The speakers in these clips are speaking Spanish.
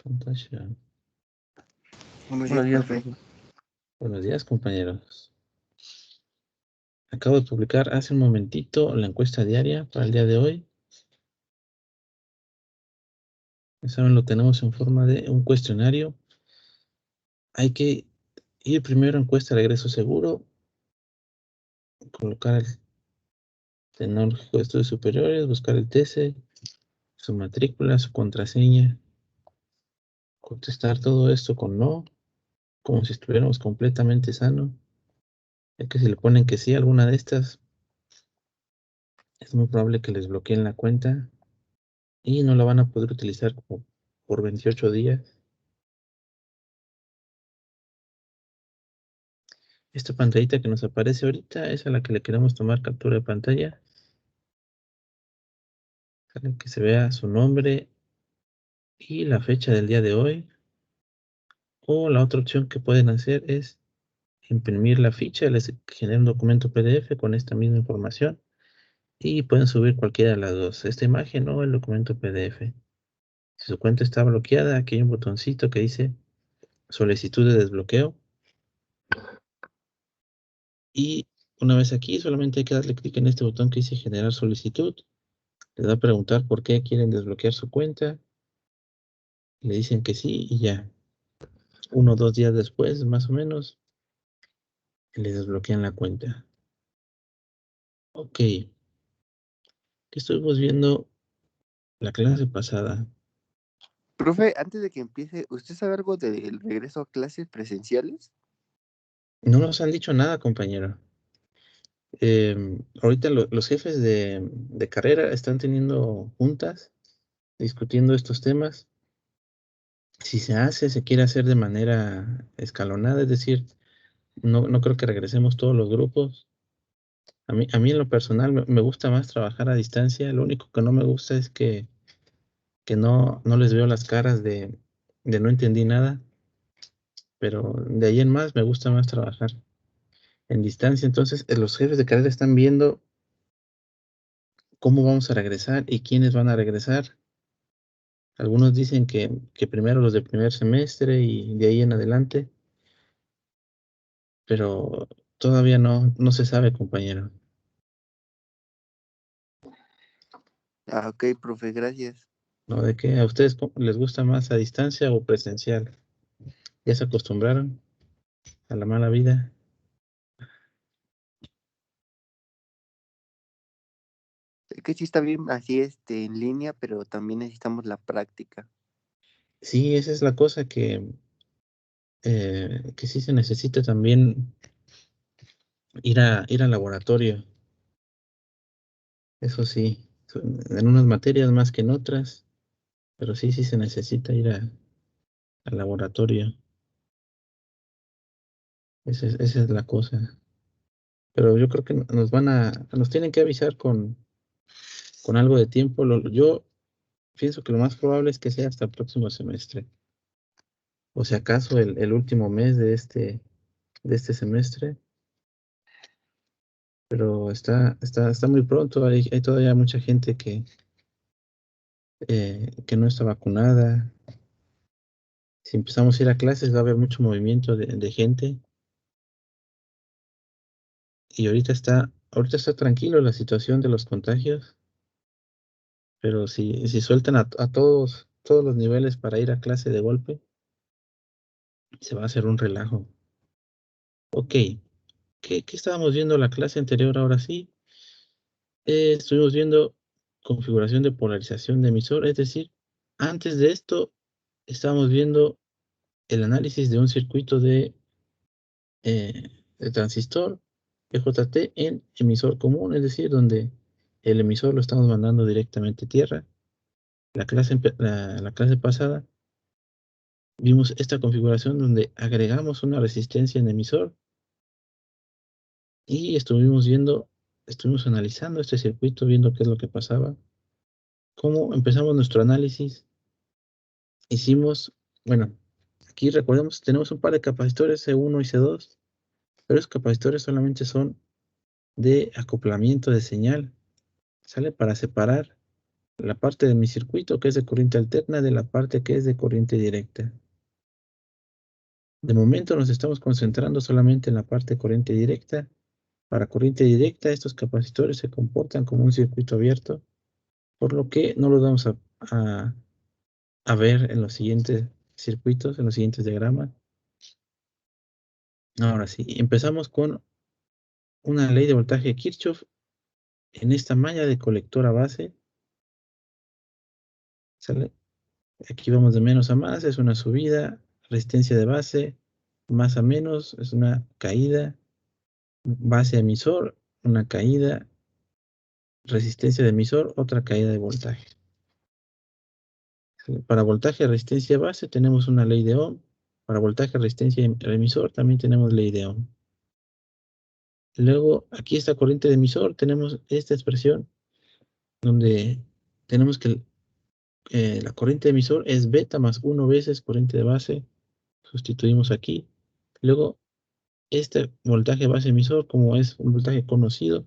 Pantalla. Buenos Buenos días, días, profe. profe. Buenos días, compañeros. Acabo de publicar hace un momentito la encuesta diaria para el día de hoy. Ya saben, lo tenemos en forma de un cuestionario. Hay que ir primero a encuesta de egreso seguro, colocar el tecnológico de estudios superiores, buscar el TC, su matrícula, su contraseña, contestar todo esto con no, como si estuviéramos completamente sanos. Ya que si le ponen que sí a alguna de estas, es muy probable que les bloqueen la cuenta y no la van a poder utilizar como por 28 días. Esta pantallita que nos aparece ahorita es a la que le queremos tomar captura de pantalla. Para que se vea su nombre y la fecha del día de hoy. O la otra opción que pueden hacer es imprimir la ficha, les genera un documento PDF con esta misma información y pueden subir cualquiera de las dos, esta imagen o el documento PDF. Si su cuenta está bloqueada, aquí hay un botoncito que dice solicitud de desbloqueo. Y una vez aquí, solamente hay que darle clic en este botón que dice generar solicitud. Les va a preguntar por qué quieren desbloquear su cuenta. Le dicen que sí y ya. 1 o 2 días después, más o menos, les desbloquean la cuenta. Ok. ¿Qué estuvimos viendo la clase pasada? Profe, antes de que empiece, ¿usted sabe algo del regreso a clases presenciales? No nos han dicho nada, compañero. Ahorita los jefes de carrera están teniendo juntas, discutiendo estos temas. Si se hace, se quiere hacer de manera escalonada, es decir, no creo que regresemos todos los grupos. A mí en lo personal me gusta más trabajar a distancia. Lo único que no me gusta es que no les veo las caras de no entendí nada, pero de ahí en más me gusta más trabajar en distancia. Entonces, los jefes de carrera están viendo cómo vamos a regresar y quiénes van a regresar. Algunos dicen que primero los del primer semestre y de ahí en adelante, pero todavía no se sabe, compañero. Ah, ok, profe, gracias. ¿No? ¿De qué? ¿A ustedes les gusta más a distancia o presencial? ¿Ya se acostumbraron a la mala vida? Es que sí está bien así en línea, pero también necesitamos la práctica. Sí, esa es la cosa que sí se necesita también ir al laboratorio. Eso sí, en unas materias más que en otras, pero sí se necesita ir al laboratorio. Esa es la cosa. Pero yo creo que nos tienen que avisar con algo de tiempo. Yo pienso que lo más probable es que sea hasta el próximo semestre. O si acaso el último mes de este semestre. Pero está muy pronto. Hay todavía mucha gente que no está vacunada. Si empezamos a ir a clases va a haber mucho movimiento de gente. Y ahorita está tranquilo la situación de los contagios, pero si sueltan a todos los niveles para ir a clase de golpe, se va a hacer un relajo. Ok, ¿qué estábamos viendo la clase anterior ahora sí? Estuvimos viendo configuración de polarización de emisor, es decir, antes de esto estábamos viendo el análisis de un circuito de transistor EJT en emisor común, es decir, donde el emisor lo estamos mandando directamente a tierra. La clase pasada vimos esta configuración donde agregamos una resistencia en emisor y estuvimos analizando este circuito, viendo qué es lo que pasaba. Cómo empezamos nuestro análisis. Bueno, aquí recordemos, tenemos un par de capacitores C1 y C2, pero esos capacitores solamente son de acoplamiento de señal, ¿sale? Para separar la parte de mi circuito que es de corriente alterna de la parte que es de corriente directa. De momento nos estamos concentrando solamente en la parte de corriente directa. Para corriente directa, estos capacitores se comportan como un circuito abierto, por lo que no los vamos a ver en los siguientes circuitos, en los siguientes diagramas. Ahora sí, empezamos con una ley de voltaje de Kirchhoff en esta malla de colector a base. ¿Sale? Aquí vamos de menos a más, es una subida, resistencia de base, más a menos es una caída, base a emisor, una caída, resistencia de emisor, otra caída de voltaje. Para voltaje, resistencia base tenemos una ley de Ohm. Para voltaje, resistencia emisor también tenemos ley de Ohm. Luego, aquí esta corriente de emisor, tenemos esta expresión donde tenemos que la corriente de emisor es beta más 1 veces corriente de base. Sustituimos aquí. Luego, este voltaje base emisor, como es un voltaje conocido,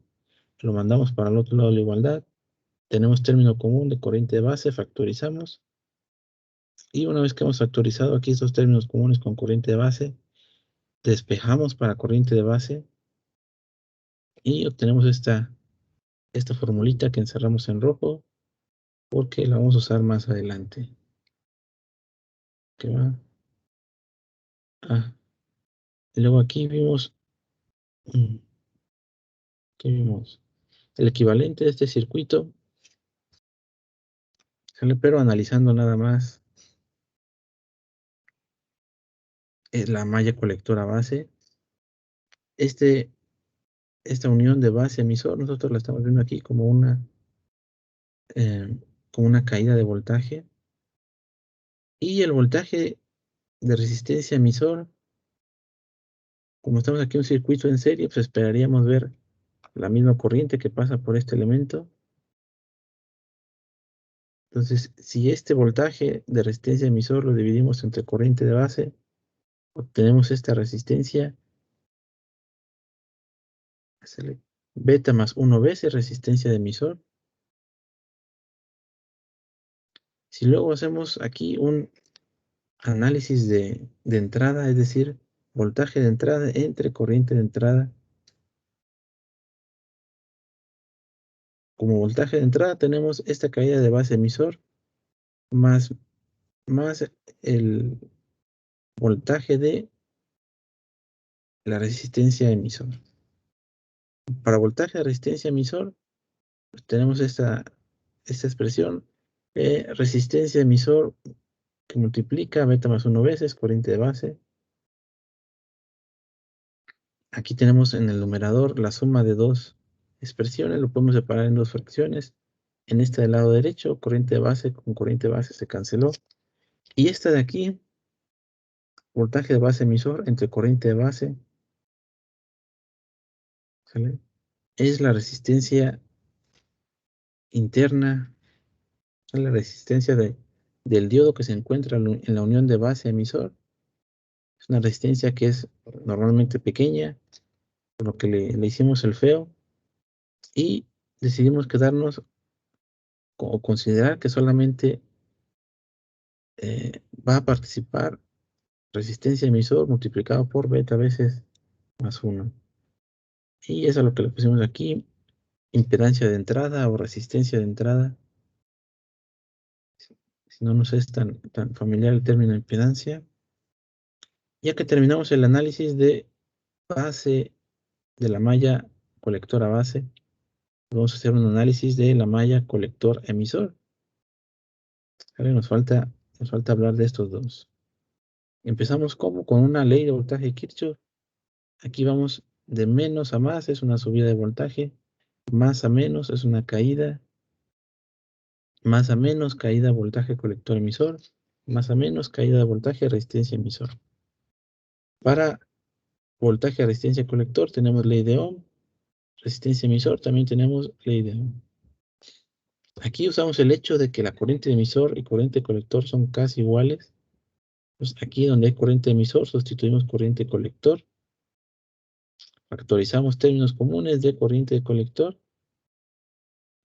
lo mandamos para el otro lado de la igualdad. Tenemos término común de corriente de base, factorizamos. Y una vez que hemos factorizado aquí estos términos comunes con corriente de base, despejamos para corriente de base y obtenemos esta formulita que encerramos en rojo porque la vamos a usar más adelante. ¿Qué va? Ah, y luego aquí vimos, ¿qué vimos? El equivalente de este circuito, ¿sale? Pero analizando nada más la malla colectora base. Esta unión de base emisor, nosotros la estamos viendo aquí eh, como una caída de voltaje. Y el voltaje de resistencia emisor, como estamos aquí en un circuito en serie, pues esperaríamos ver la misma corriente que pasa por este elemento. Entonces, si este voltaje de resistencia emisor lo dividimos entre corriente de base, obtenemos esta resistencia beta más 1 veces resistencia de emisor. Si luego hacemos aquí un análisis de entrada, es decir, voltaje de entrada entre corriente de entrada. Como voltaje de entrada tenemos esta caída de base emisor más el voltaje de la resistencia emisor. Para voltaje de resistencia emisor, pues tenemos esta expresión, resistencia emisor que multiplica beta más 1 veces corriente de base. Aquí tenemos en el numerador la suma de dos expresiones, lo podemos separar en dos fracciones. En esta del lado derecho, corriente de base con corriente de base se canceló. Y esta de aquí, voltaje de base emisor entre corriente de base, ¿sale? Es la resistencia interna, es la resistencia del diodo que se encuentra en la unión de base emisor. Es una resistencia que es normalmente pequeña, por lo que le hicimos el feo y decidimos quedarnos o considerar que solamente va a participar resistencia emisor multiplicado por beta veces más 1. Y eso es lo que le pusimos aquí, impedancia de entrada o resistencia de entrada. Si no nos es tan familiar el término impedancia. Ya que terminamos el análisis de base de la malla colectora base, vamos a hacer un análisis de la malla colector emisor. ¿Vale? Nos falta hablar de estos dos. Empezamos como con una ley de voltaje de Kirchhoff. Aquí vamos de menos a más, es una subida de voltaje. Más a menos es una caída. Más a menos, caída de voltaje colector emisor. Más a menos, caída de voltaje resistencia emisor. Para voltaje resistencia colector tenemos ley de Ohm. Resistencia emisor también tenemos ley de Ohm. Aquí usamos el hecho de que la corriente de emisor y corriente colector son casi iguales. Pues aquí donde hay corriente emisor sustituimos corriente colector. Factorizamos términos comunes de corriente de colector.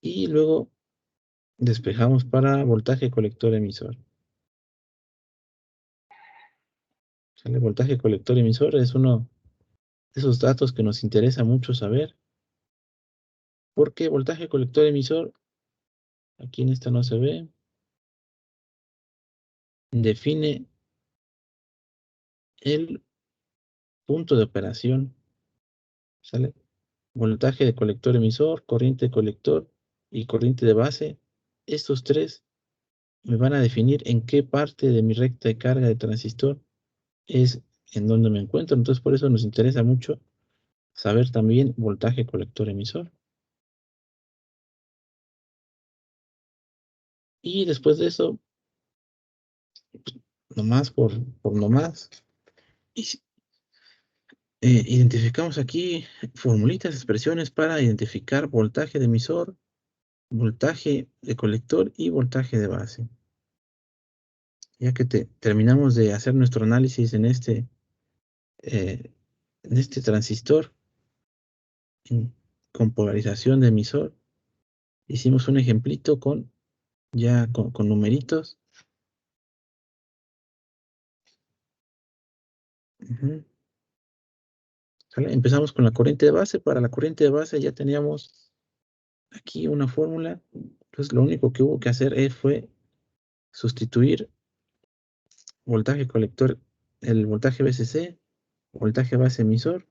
Y luego despejamos para voltaje colector emisor. ¿Sale? Voltaje colector emisor es uno de esos datos que nos interesa mucho saber. Porque voltaje colector emisor, aquí en esta no se ve, define el punto de operación, ¿sale? Voltaje de colector emisor, corriente de colector y corriente de base. Estos tres me van a definir en qué parte de mi recta de carga de transistor es en donde me encuentro. Entonces, por eso nos interesa mucho saber también voltaje colector emisor. Y después de eso, nomás por nomás, identificamos aquí formulitas, expresiones para identificar voltaje de emisor, voltaje de colector y voltaje de base. Ya que terminamos de hacer nuestro análisis eh, en este transistor con polarización de emisor, hicimos un ejemplito con numeritos. Ujú. ¿Sale? Empezamos con la corriente de base. Para la corriente de base ya teníamos aquí una fórmula. Entonces lo único que hubo que hacer fue sustituir voltaje colector, el voltaje VCC, voltaje base emisor,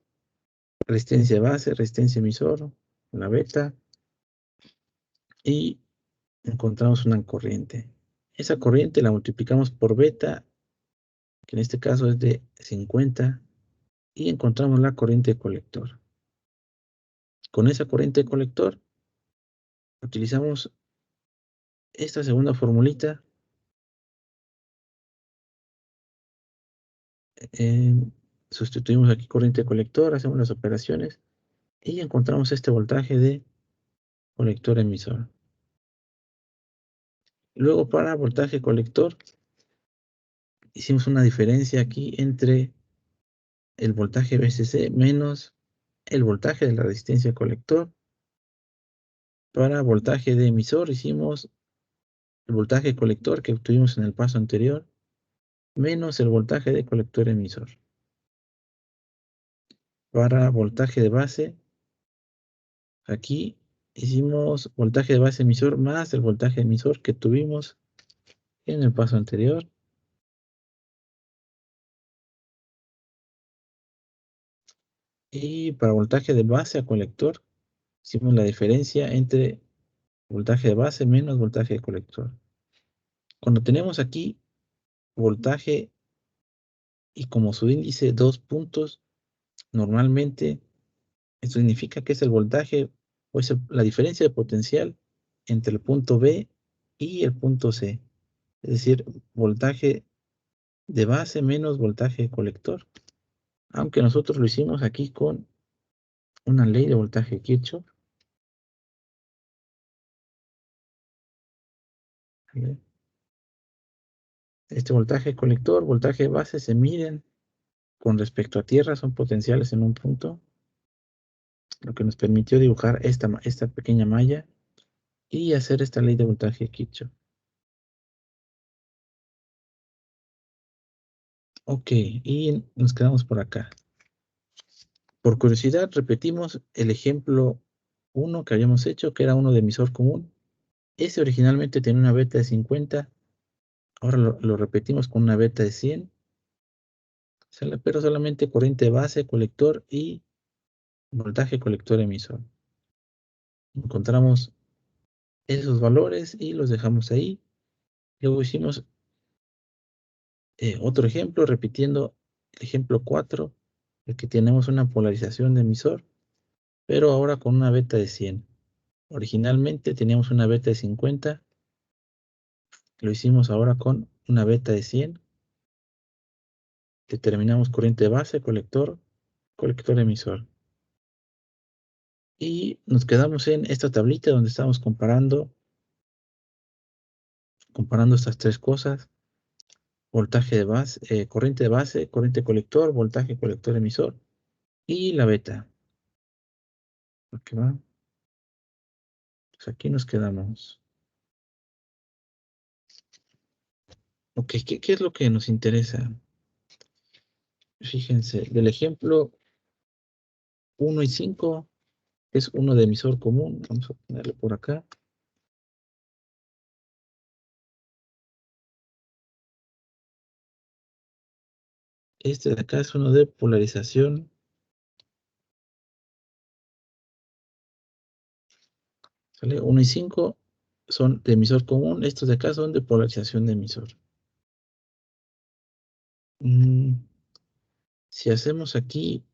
resistencia base, resistencia emisor, la beta, y encontramos una corriente. Esa corriente la multiplicamos por beta, que en este caso es de 50, y encontramos la corriente de colector. Con esa corriente de colector utilizamos esta segunda formulita. eh, Sustituimos aquí corriente de colector, hacemos las operaciones y encontramos este voltaje de colector emisor. Luego para voltaje colector hicimos una diferencia aquí entre el voltaje VCC menos el voltaje de la resistencia colector. Para voltaje de emisor hicimos el voltaje colector que obtuvimos en el paso anterior menos el voltaje de colector emisor. Para voltaje de base, aquí hicimos voltaje de base emisor más el voltaje emisor que tuvimos en el paso anterior. Y para voltaje de base a colector, hicimos la diferencia entre voltaje de base menos voltaje de colector. Cuando tenemos aquí voltaje y como su índice 2 puntos, normalmente esto significa que es el voltaje o es la diferencia de potencial entre el punto B y el punto C. Es decir, voltaje de base menos voltaje de colector. Aunque nosotros lo hicimos aquí con una ley de voltaje Kirchhoff. ¿Vale? Este voltaje colector, voltaje base se miden con respecto a tierra, son potenciales en un punto, lo que nos permitió dibujar esta pequeña malla y hacer esta ley de voltaje Kirchhoff. Ok, y nos quedamos por acá. Por curiosidad, repetimos el ejemplo 1 que habíamos hecho, que era uno de emisor común. Ese originalmente tenía una beta de 50, ahora lo repetimos con una beta de 100, pero solamente corriente base, colector y voltaje colector emisor. Encontramos esos valores y los dejamos ahí. Luego hicimos otro ejemplo, repitiendo el ejemplo 4, el que tenemos una polarización de emisor, pero ahora con una beta de 100. Originalmente teníamos una beta de 50, lo hicimos ahora con una beta de 100. Determinamos corriente base, colector, colector emisor. Y nos quedamos en esta tablita donde estamos comparando estas tres cosas: voltaje de base, corriente de base, corriente colector, voltaje colector emisor y la beta. ¿Ok va? Pues aquí nos quedamos. Ok, ¿qué es lo que nos interesa? Fíjense, del ejemplo 1 y 5 es uno de emisor común. Vamos a ponerlo por acá. Este de acá es uno de polarización. ¿Sale? 1 y 5 son de emisor común. Estos de acá son de polarización de emisor. Si hacemos aquí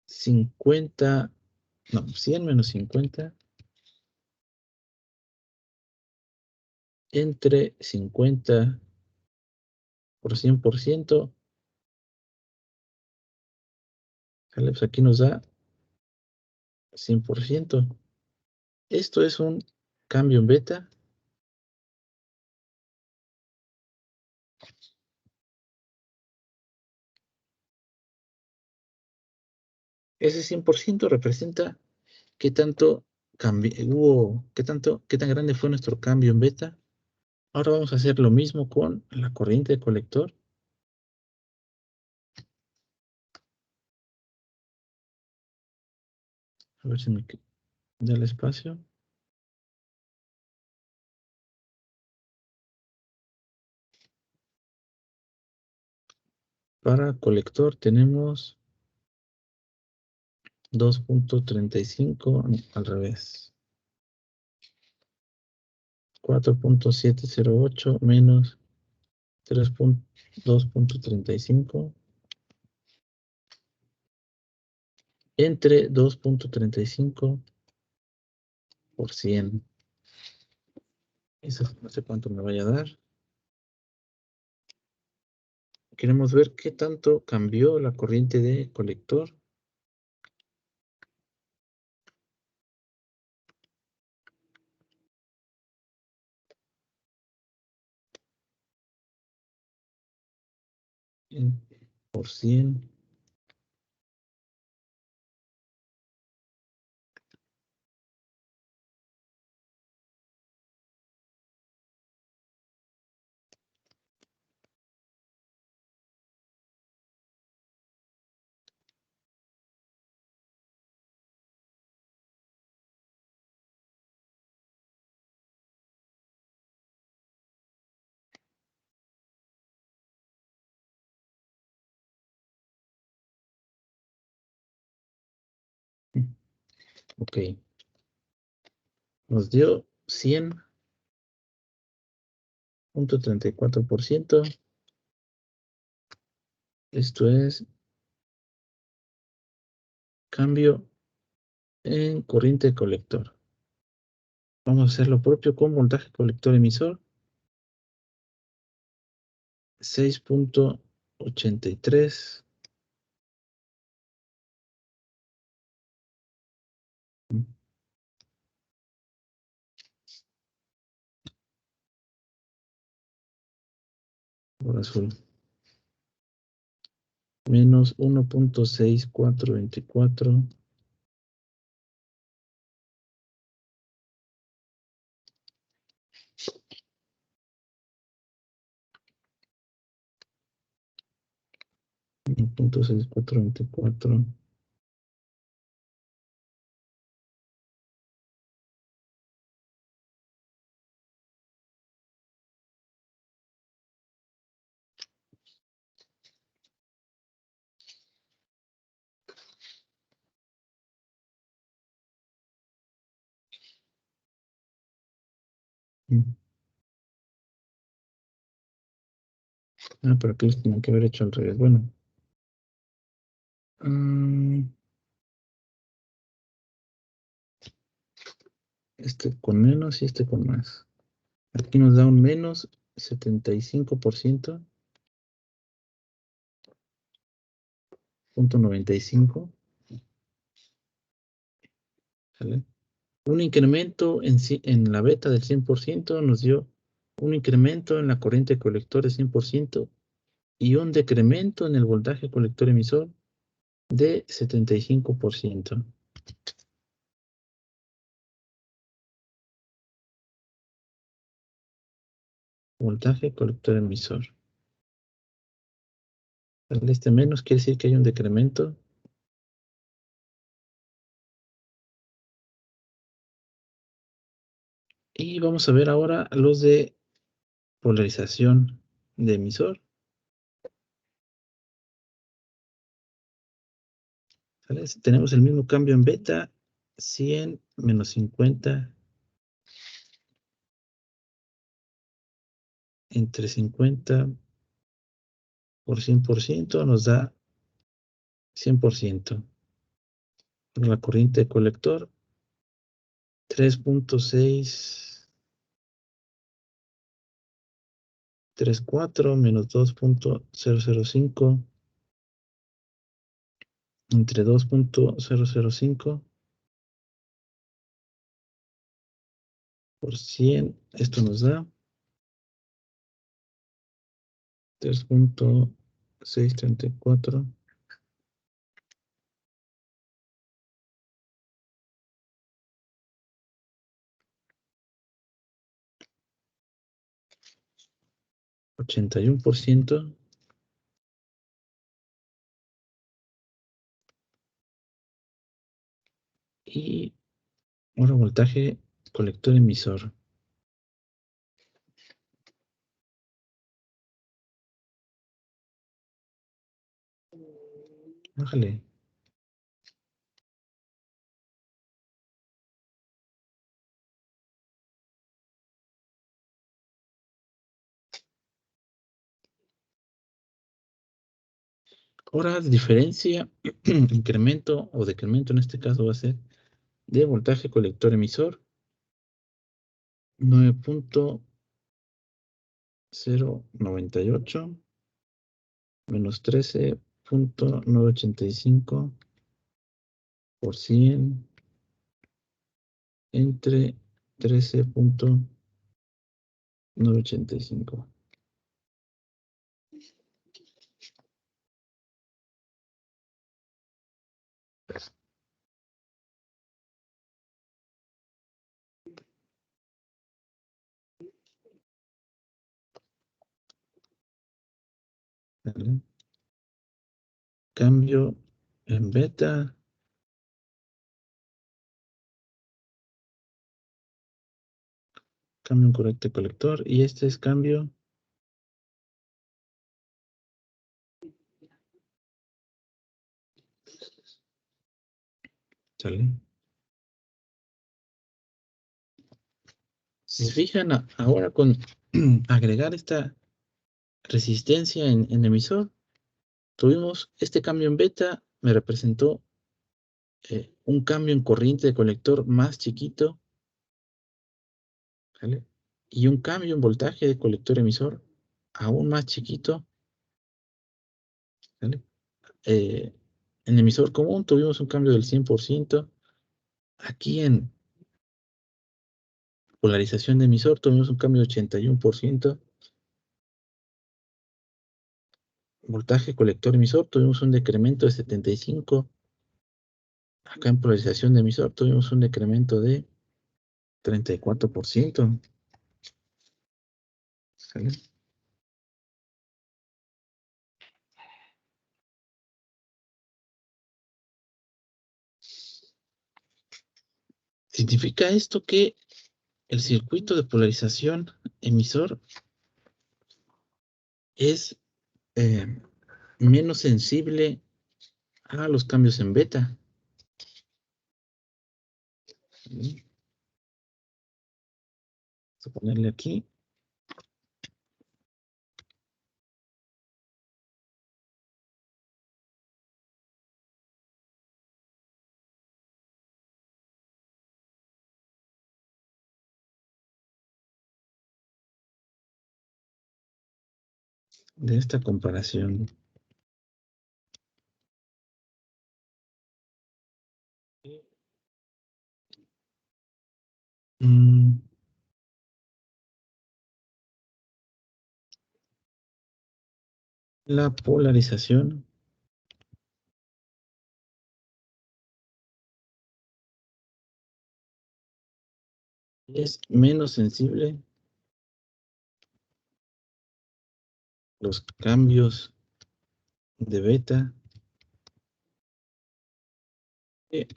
50, no, 100 menos 50 entre 50 por 100%, ¿sale? Pues aquí nos da 100%. Esto es un cambio en beta. Ese 100% representa qué tanto qué tan grande fue nuestro cambio en beta. Ahora vamos a hacer lo mismo con la corriente de colector. A ver si me da el espacio. Para colector tenemos 2.35 al revés. 4.708 menos 2.35 entre 2.35 por 100. Eso no sé cuánto me vaya a dar. Queremos ver qué tanto cambió la corriente de colector. Por 100. Ok. Nos dio 100.34%. Esto es cambio en corriente de colector. Vamos a hacer lo propio con voltaje colector emisor. 6.83. Por azul. Menos 1.6424. Punto 6424. Pero aquí los tenía que haber hecho al revés. Bueno. Este con menos y este con más. Aquí nos da un menos 75%. Punto 95. ¿Sale? Un incremento en la beta del 100% nos dio un incremento en la corriente colector de 100% y un decremento en el voltaje colector emisor de 75%. Voltaje colector emisor. Este menos quiere decir que hay un decremento. Y vamos a ver ahora los de polarización de emisor. ¿Sale? Tenemos el mismo cambio en beta, 100 menos 50 entre 50 por 100% nos da 100%. La corriente de colector, 3.634 menos 2.005 entre 2.005 por 100. Esto nos da 3.634 81%. Y ahora voltaje colector emisor. Bájale. Ahora, diferencia, incremento o decremento en este caso va a ser de voltaje colector emisor 9.098 menos 13.985 por 100 entre 13.985. ¿Vale? Cambio en beta. Cambio en correcto colector. Y este es cambio. ¿Sale? Si se fijan, ahora con agregar esta resistencia en emisor, tuvimos este cambio en beta, me representó un cambio en corriente de colector más chiquito, ¿vale? Y un cambio en voltaje de colector emisor aún más chiquito, ¿vale? En emisor común tuvimos un cambio del 100%. Aquí en polarización de emisor tuvimos un cambio de 81%. Voltaje colector emisor tuvimos un decremento de 75%. Acá en polarización de emisor tuvimos un decremento de 34%. ¿Sale? Significa esto que el circuito de polarización emisor es eh, menos sensible a los cambios en beta. Vamos a ponerle aquí. De esta comparación. Mm, la polarización es menos sensible los cambios de beta y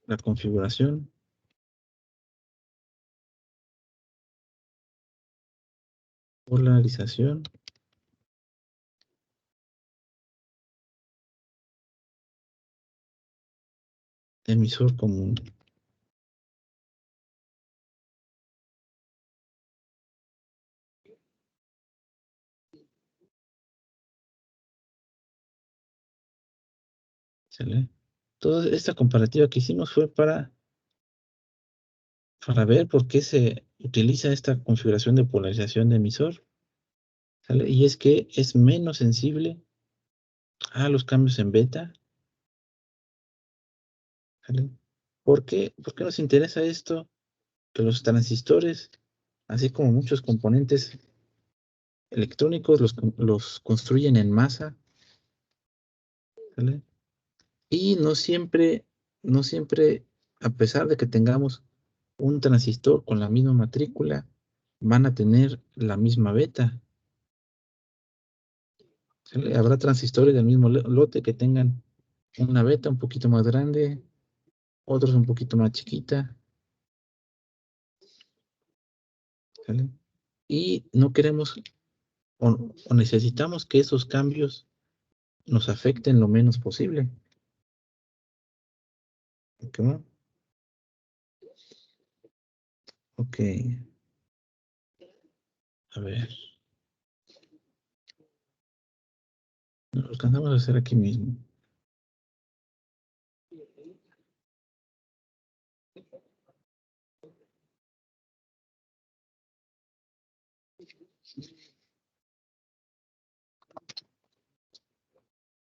la configuración polarización emisor común. ¿Sale? Toda esta comparativa que hicimos fue para ver por qué se utiliza esta configuración de polarización de emisor, ¿sale? Y es que es menos sensible a los cambios en beta, ¿sale? ¿Por qué? ¿Por qué nos interesa esto? Que los transistores, así como muchos componentes electrónicos, los construyen en masa, ¿sale? Y no siempre, a pesar de que tengamos un transistor con la misma matrícula, van a tener la misma beta. ¿Sale? Habrá transistores del mismo lote que tengan una beta un poquito más grande, otros un poquito más chiquita, ¿sale? Y no queremos o necesitamos que esos cambios nos afecten lo menos posible. ¿Ok? Ok. A ver. Lo alcanzamos a hacer aquí mismo.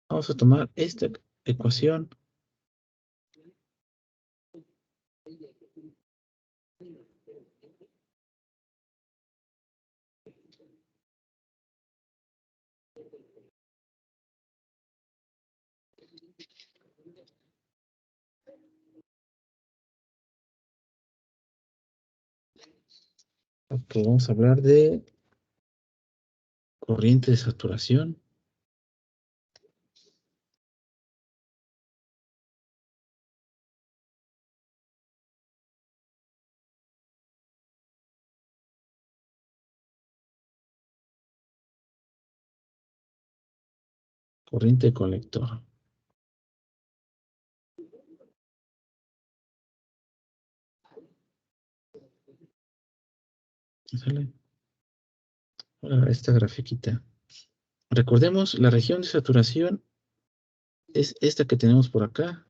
Vamos a tomar esta ecuación porque vamos a hablar de corriente de saturación, corriente de colector. ¿Sale? Ahora esta grafiquita. Recordemos, la región de saturación es esta que tenemos por acá.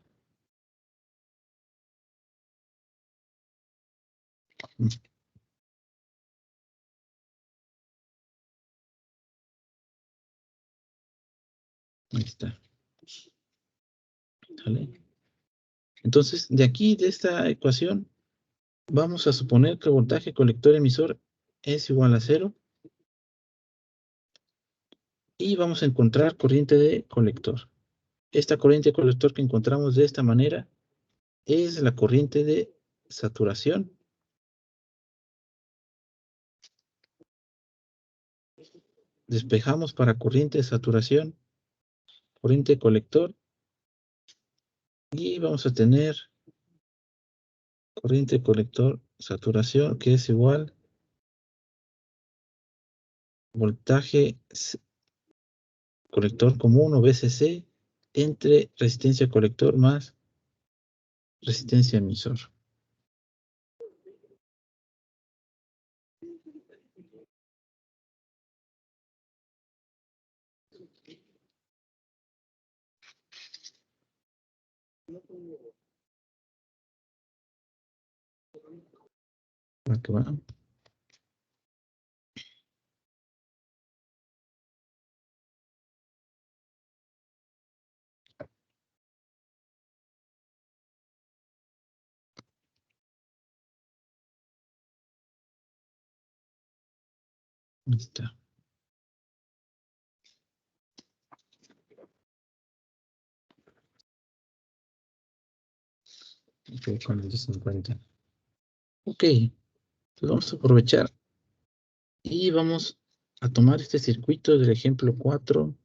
Ahí está. ¿Sale? Entonces, de aquí, de esta ecuación, vamos a suponer que el voltaje colector emisor es igual a 0 y vamos a encontrar corriente de colector. Esta corriente de colector que encontramos de esta manera es la corriente de saturación. Despejamos para corriente de saturación, corriente de colector y vamos a tener corriente de colector saturación que es igual voltaje colector común o VCC entre resistencia colector más resistencia emisor. ¿Va que va? Ahí está. Ok, con el 50. Ok, pues vamos a aprovechar y vamos a tomar este circuito del ejemplo 4.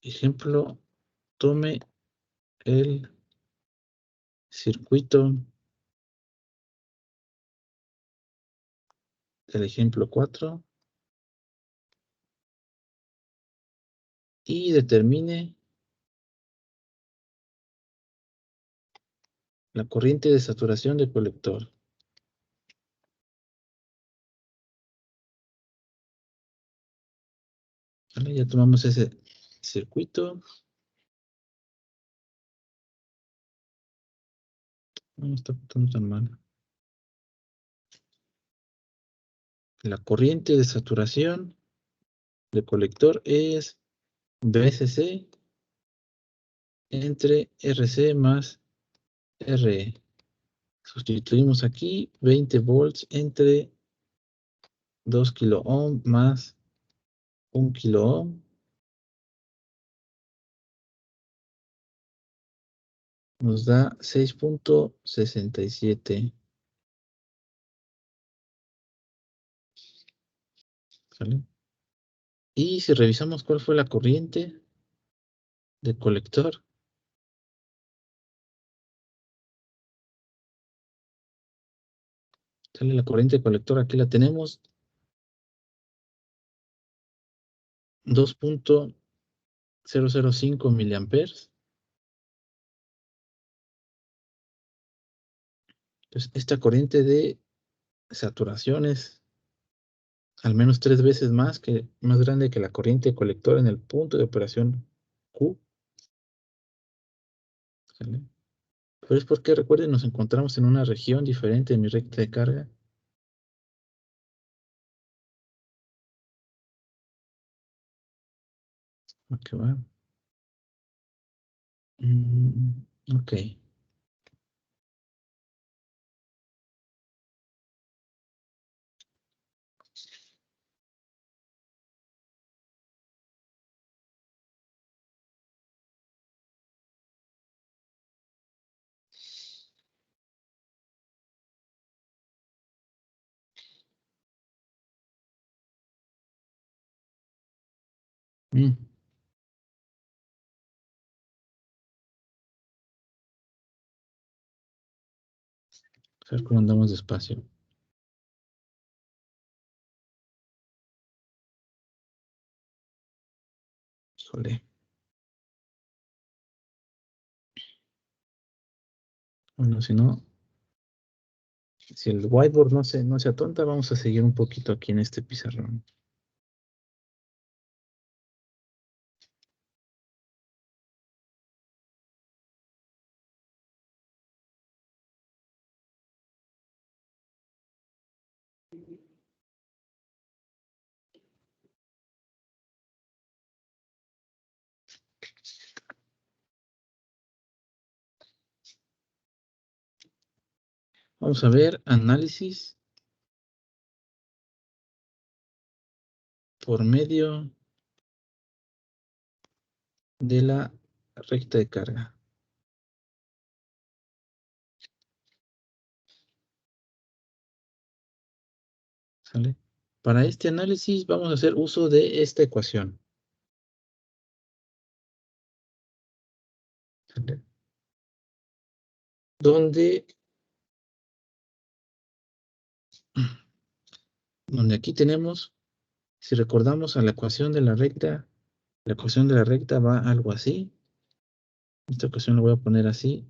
Ejemplo, tome el circuito del ejemplo 4 y determine la corriente de saturación del colector. ¿Vale? Ya tomamos ese circuito. No está apuntando tan mal. La corriente de saturación del colector es VCC entre RC más RE. Sustituimos aquí 20 volts entre 2 kilo ohm más 1 kilo ohm. Nos da 6.67. ¿Sale? Y si revisamos cuál fue la corriente del colector, sale la corriente del colector, aquí la tenemos, 2.005 miliamperes. Entonces, esta corriente de saturación es al menos 3 veces más grande que la corriente de colector en el punto de operación Q. ¿Sale? Pero es porque, recuerden, nos encontramos en una región diferente de mi recta de carga. Ok, va. Ok. Mm, a ver cómo andamos despacio. Híjole. Bueno, si no, si el whiteboard no se atonta, vamos a seguir un poquito aquí en este pizarrón. Vamos a ver análisis por medio de la recta de carga. ¿Sale? Para este análisis vamos a hacer uso de esta ecuación. ¿Sale? Donde aquí tenemos, si recordamos a la ecuación de la ecuación de la recta va algo así. Esta ecuación la voy a poner así.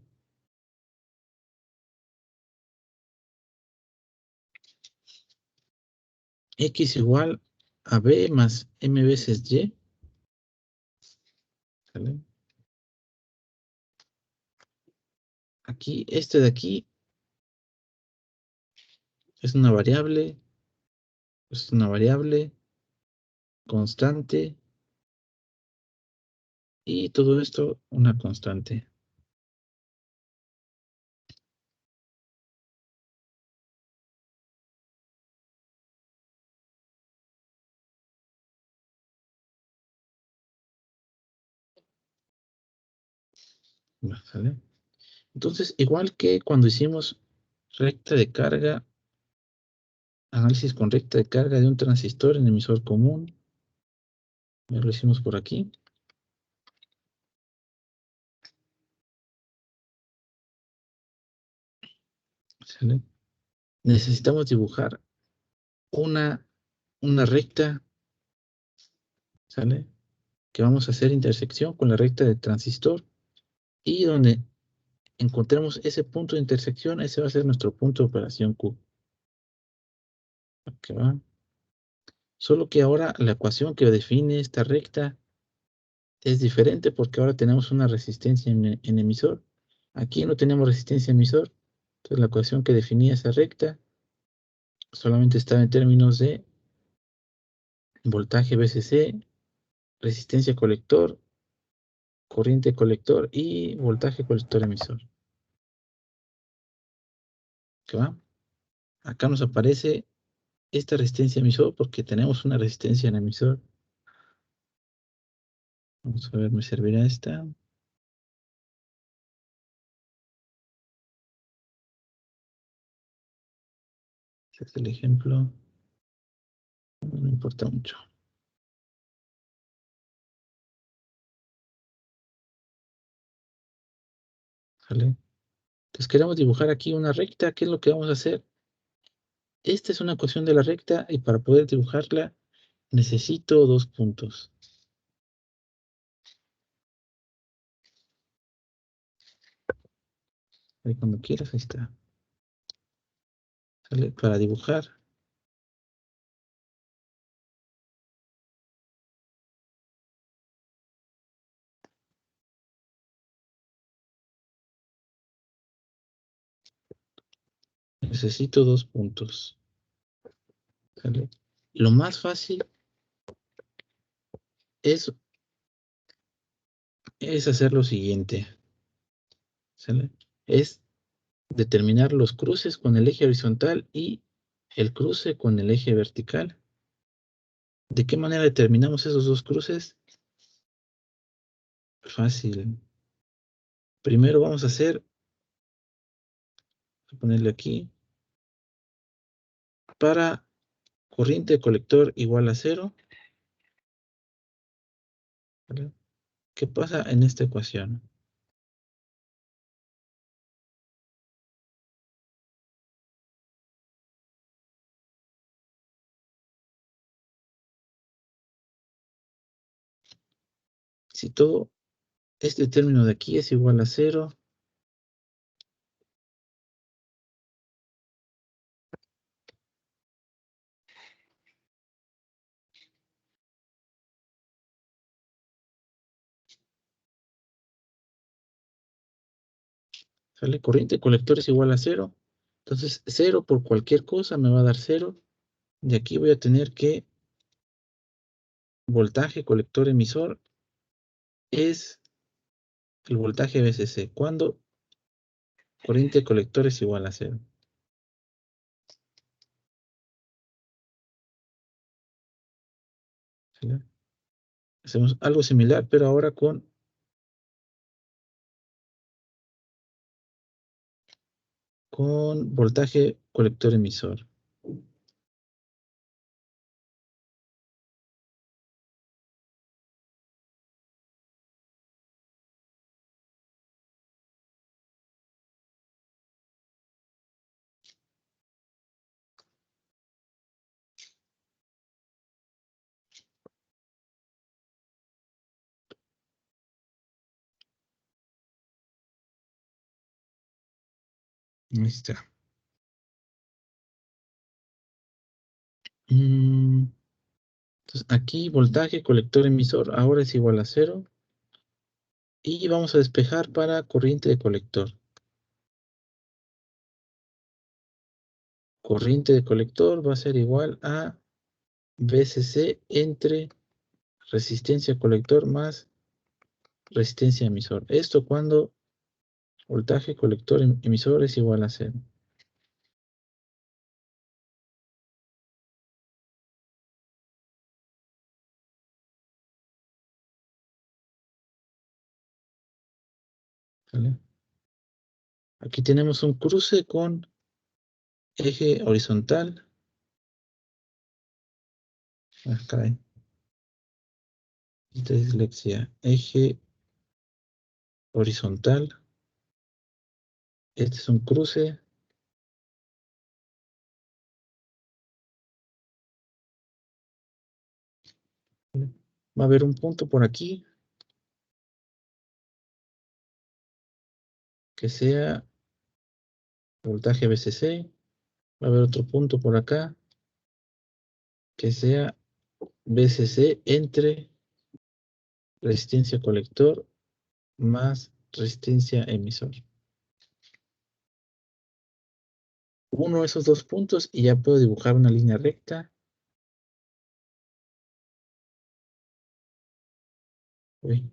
X igual a B más M veces Y. ¿Sale? Aquí, este de aquí es una variable constante Y todo esto una constante. ¿Sale? Entonces, igual que cuando hicimos recta de carga, análisis con recta de carga de un transistor en emisor común, ya lo hicimos por aquí. ¿Sale? Necesitamos dibujar una recta, ¿sale? Que vamos a hacer intersección con la recta del transistor y donde encontremos ese punto de intersección, ese va a ser nuestro punto de operación Q. ¿Ok, va? Solo que ahora la ecuación que define esta recta es diferente porque ahora tenemos una resistencia en emisor. Aquí no tenemos resistencia emisor. Entonces la ecuación que definía esa recta solamente estaba en términos de voltaje VCC, resistencia colector, corriente colector y voltaje colector emisor. ¿Qué va? Acá nos aparece esta resistencia emisor porque tenemos una resistencia en emisor. Vamos a ver, me servirá esta. Este es el ejemplo. No importa mucho. ¿Vale? Entonces queremos dibujar aquí una recta. ¿Qué es lo que vamos a hacer? Esta es una ecuación de la recta y para poder dibujarla necesito dos puntos. Ahí cuando quieras, ahí está. ¿Sale? Para dibujar necesito dos puntos. ¿Sale? Lo más fácil es hacer lo siguiente. ¿Sale? Es determinar los cruces con el eje horizontal y el cruce con el eje vertical. ¿De qué manera determinamos esos dos cruces? Fácil. Primero vamos a hacer, voy a ponerle aquí, para corriente de colector igual a 0. ¿Vale? ¿Qué pasa en esta ecuación? Si todo este término de aquí es igual a 0, ¿sale? Corriente de colector es igual a 0. Entonces 0 por cualquier cosa me va a dar 0. Y aquí voy a tener que voltaje colector emisor es el voltaje VCC. Cuando corriente de colector es igual a 0. ¿Sale? Hacemos algo similar, pero ahora con voltaje colector emisor. Ahí está. Entonces aquí voltaje colector emisor ahora es igual a 0. Y vamos a despejar para corriente de colector. Corriente de colector va a ser igual a VCC entre resistencia colector más resistencia emisor. Esto cuando voltaje colector emisor es igual a 0. ¿Sale? Aquí tenemos un cruce con eje horizontal. Acá hay esta dislexia. Eje horizontal. Este es un cruce. Va a haber un punto por aquí que sea voltaje VCC. Va a haber otro punto por acá que sea VCC entre resistencia colector más resistencia emisor. Uno de esos dos puntos y ya puedo dibujar una línea recta. Uy.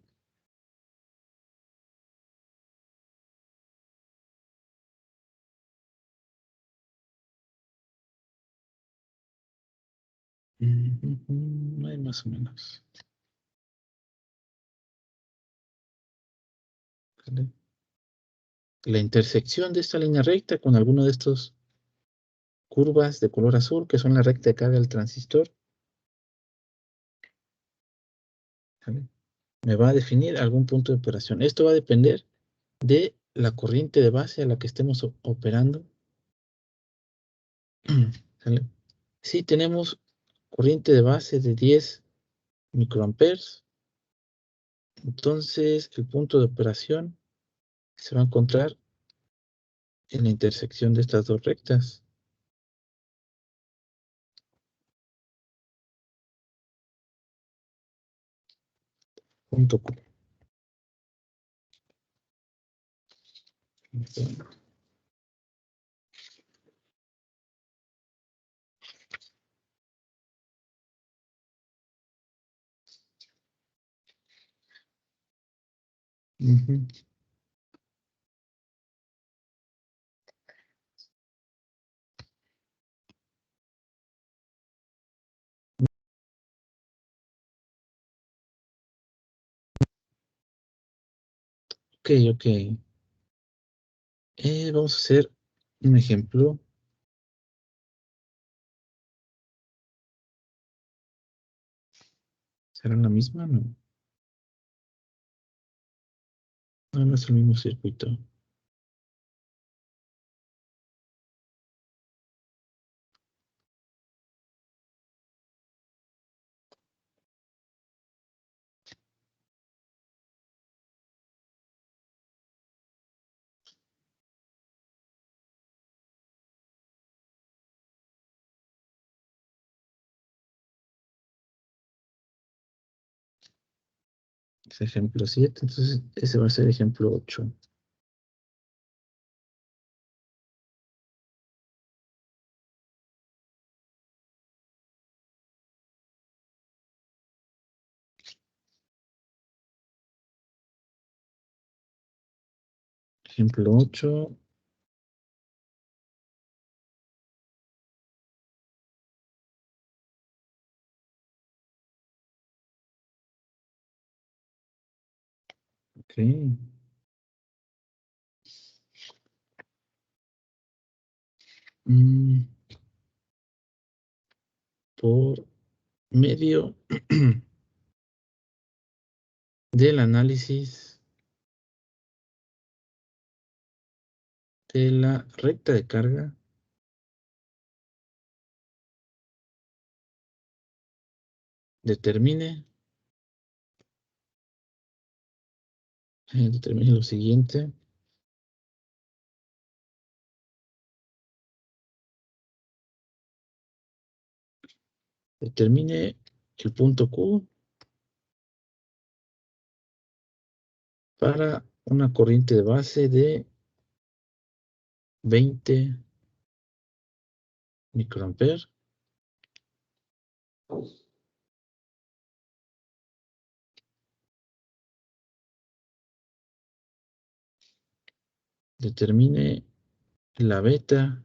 Ahí más o menos. ¿Vale? La intersección de esta línea recta con alguno de estos curvas de color azul, que son la recta de carga del transistor, ¿vale? Me va a definir algún punto de operación. Esto va a depender de la corriente de base a la que estemos operando. ¿Sale? Si tenemos corriente de base de 10 microamperes, entonces el punto de operación se va a encontrar en la intersección de estas dos rectas. Punto Q. Ujú. Ok, ok. Vamos a hacer un ejemplo. ¿Será la misma? No. No, no es el mismo circuito. Es ejemplo 7, entonces ese va a ser ejemplo 8. Ejemplo 8. Ok. Mm, por medio del análisis de la recta de carga, determine, determine lo siguiente. Determine el punto Q para una corriente de base de 20 microamperes determine la beta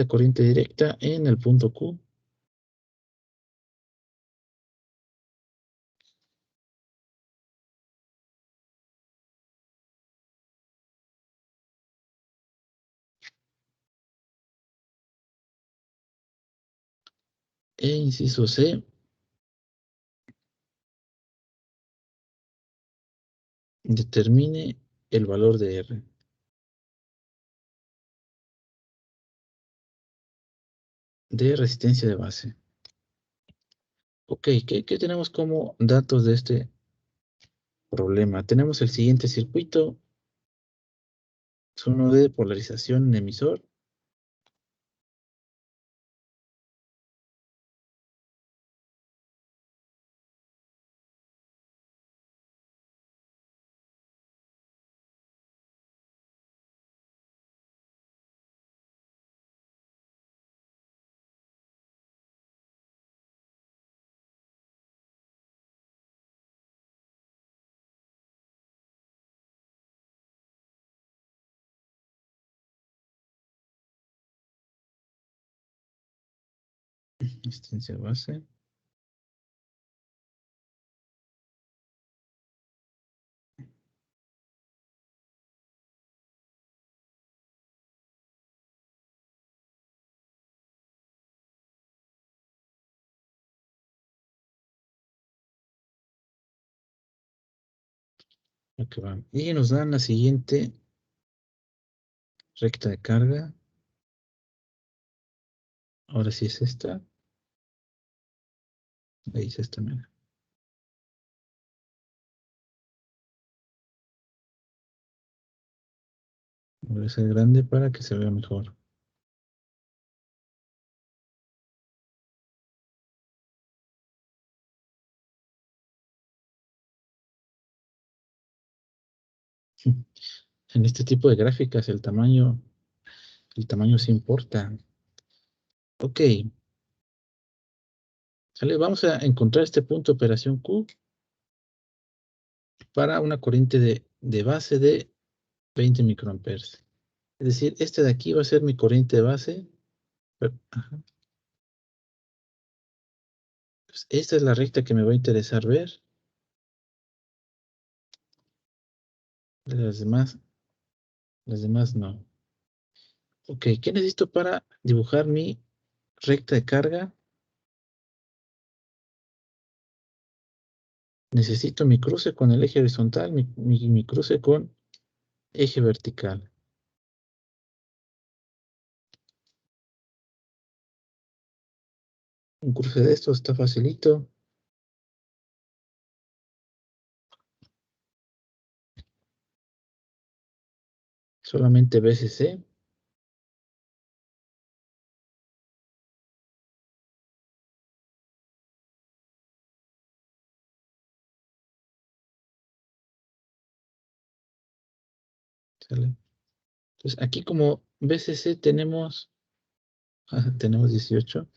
corriente directa en el punto Q e inciso C, determine el valor de R de resistencia de base. Ok, ¿qué tenemos como datos de este problema? Tenemos el siguiente circuito, es uno de polarización en emisor. Resistencia de base. Ok, va. Y nos dan la siguiente recta de carga. Ahora sí es esta. Ahí es esta, mira. Voy a hacer grande para que se vea mejor. En este tipo de gráficas el tamaño sí importa. Ok, ¿sale? Vamos a encontrar este punto de operación Q para una corriente de base de 20 microamperes. Es decir, este de aquí va a ser mi corriente de base. Ajá. Pues esta es la recta que me va a interesar ver. De las demás no. Ok, ¿qué necesito para dibujar mi recta de carga? Necesito mi cruce con el eje horizontal, mi cruce con eje vertical. Un cruce de estos está facilito. Solamente BCC. ¿Sale? Entonces aquí como BCC tenemos, tenemos 18.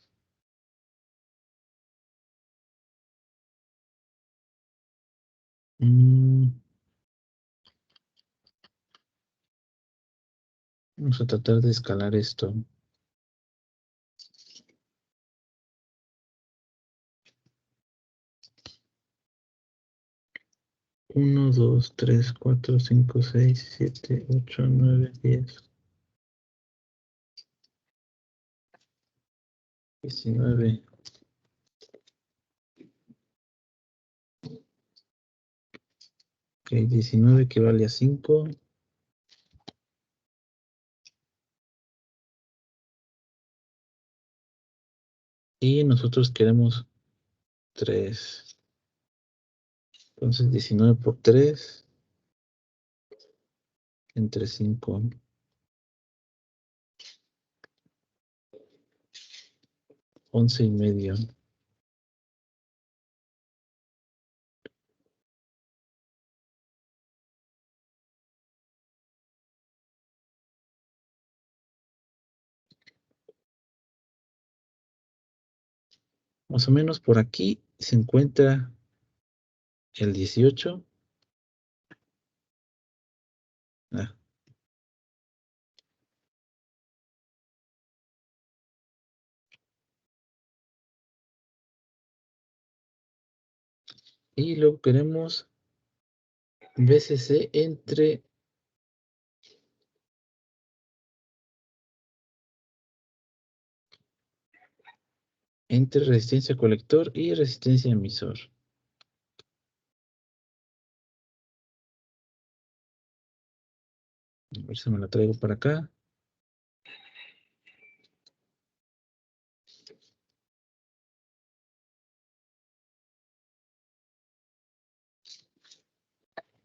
Vamos a tratar de escalar esto. 1, 2, 3, 4, 5, 6, 7, 8, 9, 10, 19. Ok, 19 equivale a 5. Y nosotros queremos 3. Entonces 19 por 3 entre 5. 11 y medio. Más o menos por aquí se encuentra el 18. Ah, y luego queremos BCC entre resistencia colector y resistencia emisor. A ver si me la traigo para acá.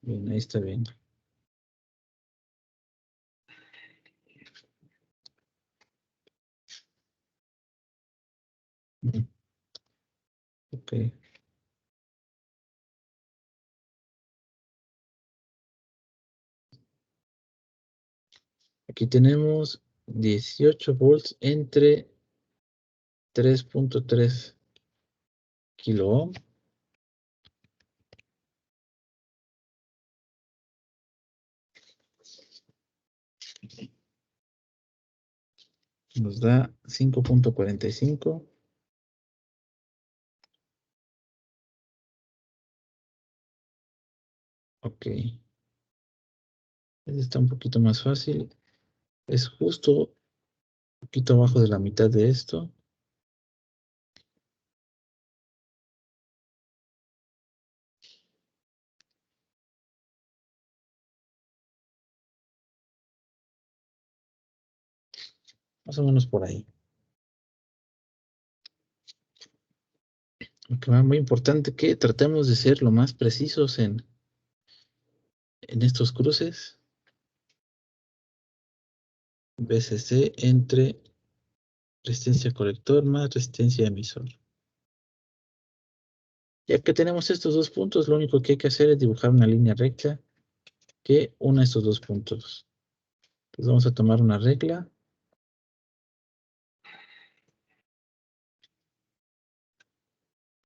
Bien, ahí está bien. Ok. Aquí tenemos 18 volts entre 3.3 kilo ohm. Nos da 5.45. Ok. Este está un poquito más fácil. Es justo un poquito abajo de la mitad de esto. Más o menos por ahí. Aunque va muy importante que tratemos de ser lo más precisos en estos cruces. BCC entre resistencia colector más resistencia emisor. Ya que tenemos estos dos puntos, lo único que hay que hacer es dibujar una línea recta que una estos dos puntos. Entonces vamos a tomar una regla.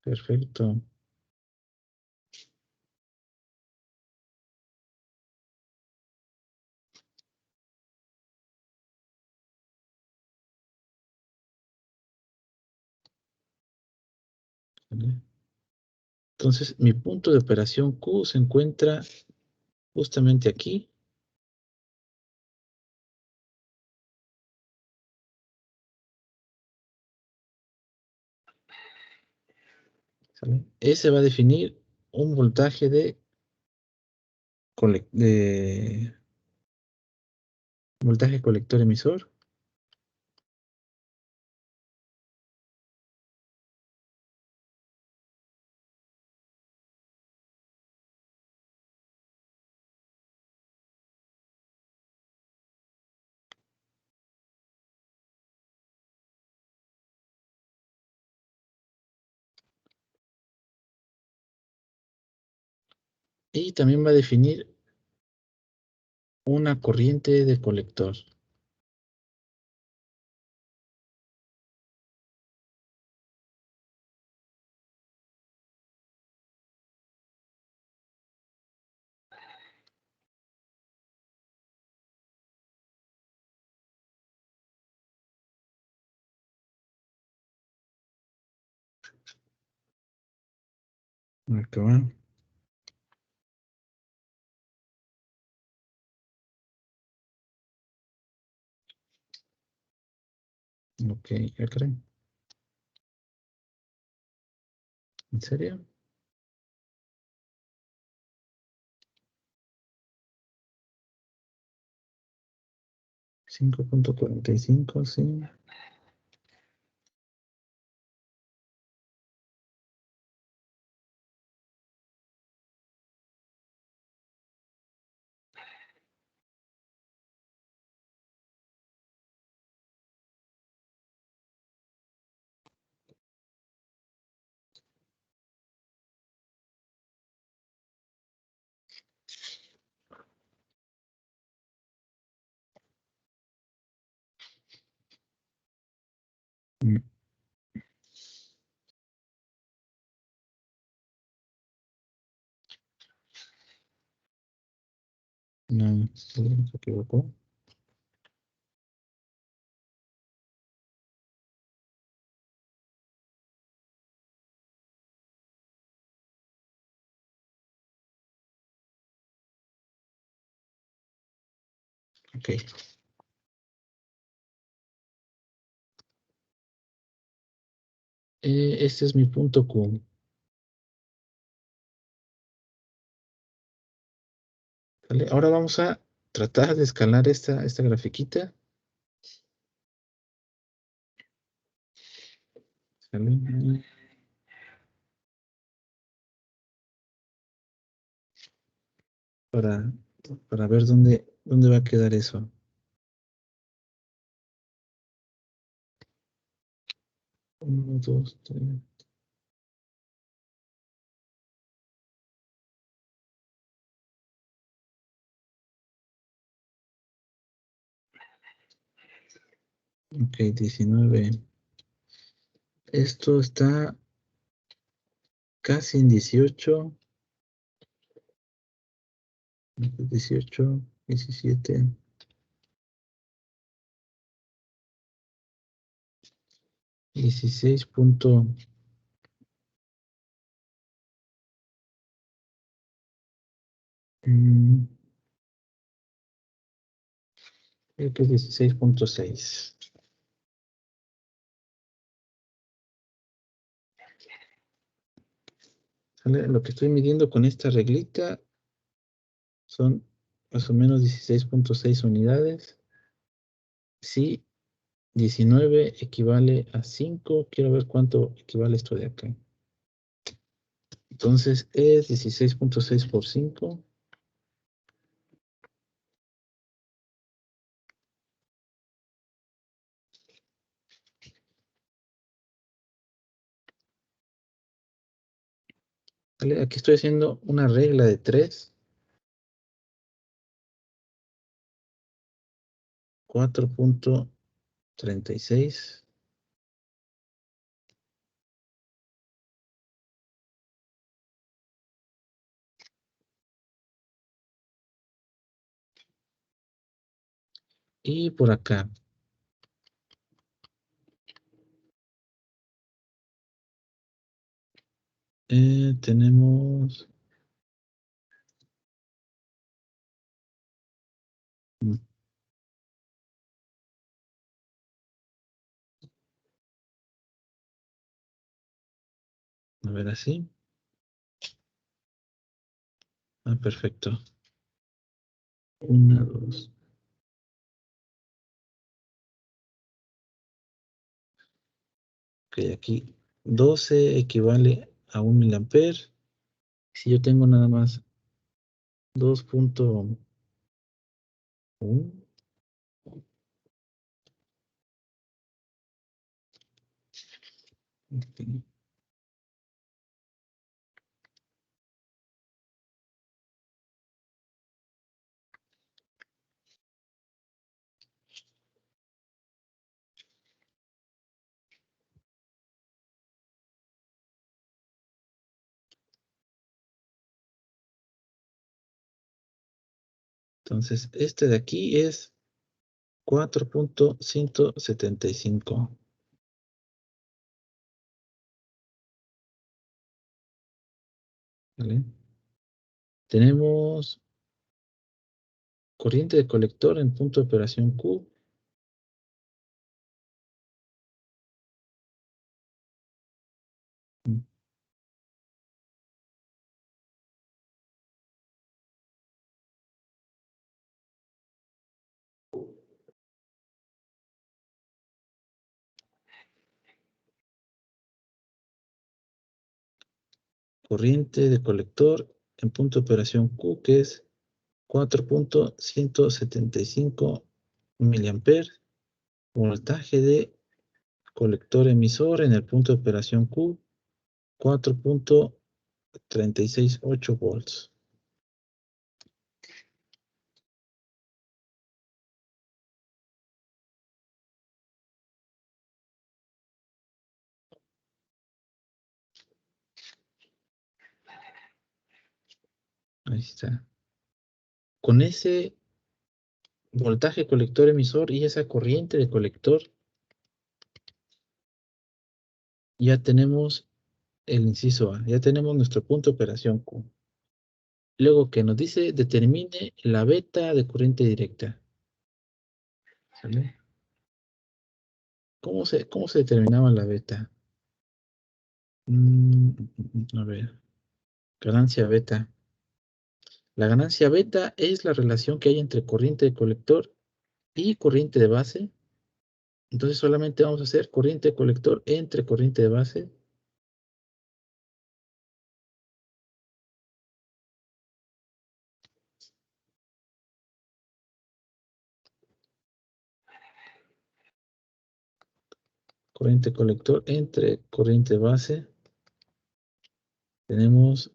Perfecto. ¿Vale? Entonces mi punto de operación Q se encuentra justamente aquí. ¿Sale? Ese va a definir un voltaje de voltaje colector emisor. Y también va a definir una corriente de colector. Acá va. Ok, ya creen. ¿En serio? 5.45, sí. Mm. No, se equivocó. Ok. Este es mi punto Q. ¿Vale? Ahora vamos a tratar de escalar esta grafiquita. ¿Sale? Para, para ver dónde va a quedar eso. Uno, dos, tres. Ok, 19. Esto está casi en 18. 18, 17, 16 punto. Creo que es 16.6. ¿Sale? Lo que estoy midiendo con esta reglita son más o menos 16.6 unidades. Si 19 equivale a 5, quiero ver cuánto equivale esto de acá. Entonces es 16.6 por 5. ¿Vale? Aquí estoy haciendo una regla de 3. 4.36. Y por acá tenemos... A ver así. Ah, perfecto. Una, dos. Ok, aquí 12 equivale a 1 miliamper. Si yo tengo nada más 2.1, ok, entonces este de aquí es 4.175. ¿Vale? Tenemos corriente de colector en punto de operación Q. Corriente de colector en punto de operación Q, que es 4.175 miliamper. Voltaje de colector emisor en el punto de operación Q, 4.368 volts. Ahí está. con ese voltaje colector emisor y esa corriente de colector, ya tenemos el inciso A, ya tenemos nuestro punto de operación Q. Luego que nos dice determine la beta de corriente directa. ¿Sale? ¿Cómo se determinaba la beta? A ver, ganancia beta. La ganancia beta es la relación que hay entre corriente de colector y corriente de base. Entonces solamente vamos a hacer corriente de colector entre corriente de base. Corriente colector entre corriente base. Tenemos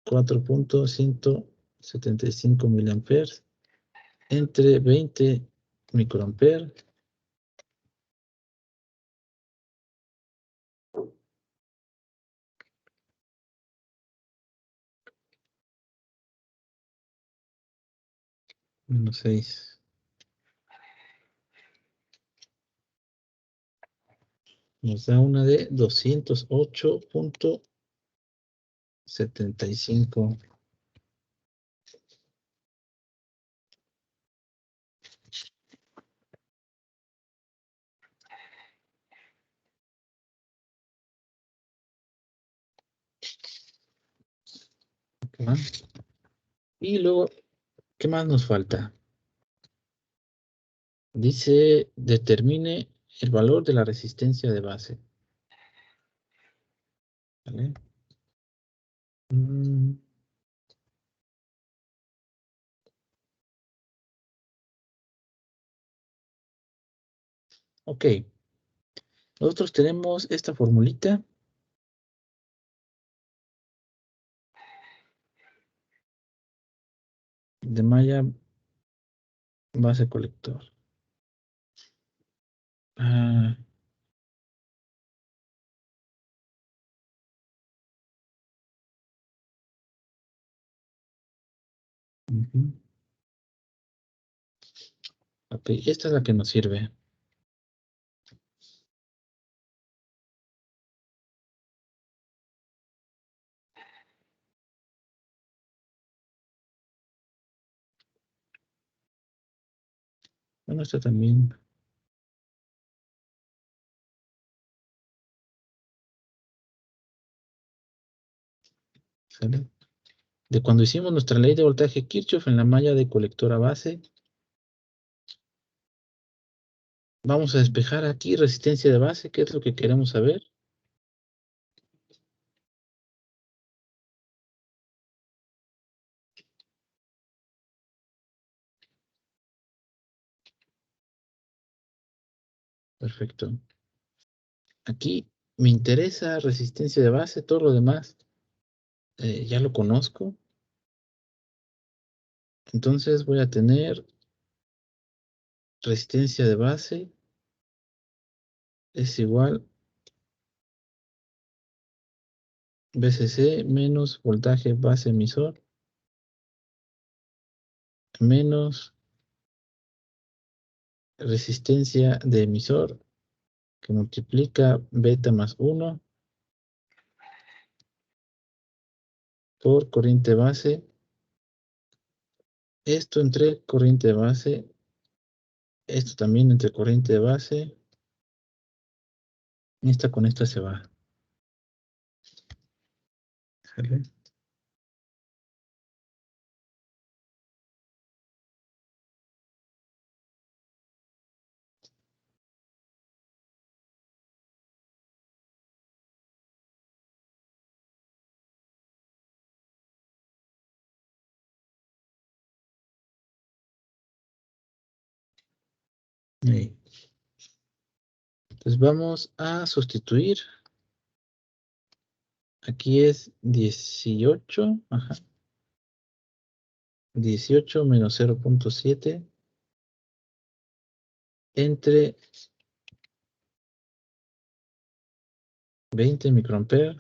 4.175 miliamperes entre 20 microamperes. Menos 6. Nos da una de 208.75. Y luego, ¿qué más nos falta? Dice, determine el valor de la resistencia de base. ¿Vale? Ok. Nosotros tenemos esta formulita de malla base colector. Ah, ujú. Ok, esta es la que nos sirve. Bueno, esta también. ¿Sale? De cuando hicimos nuestra ley de voltaje Kirchhoff en la malla de colectora base, vamos a despejar aquí resistencia de base, que es lo que queremos saber. Perfecto. Aquí me interesa resistencia de base, todo lo demás ya lo conozco. Entonces voy a tener resistencia de base es igual VCC menos voltaje base emisor menos resistencia de emisor que multiplica beta más 1 por corriente base. Esto entre corriente de base, esto también entre corriente de base. Esta con esta se va. ¿Sale? Ahí. Entonces vamos a sustituir. Aquí es 18. Ajá. 18 menos 0.7 entre 20 microamperes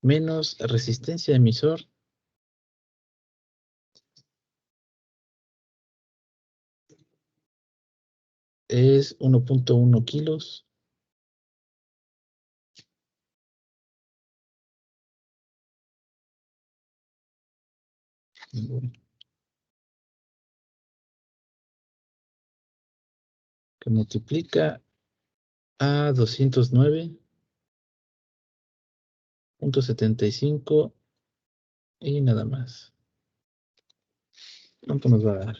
menos resistencia de emisor es 1.1 kilos. Que multiplica a 209.75 y nada más. ¿Cuánto nos va a dar?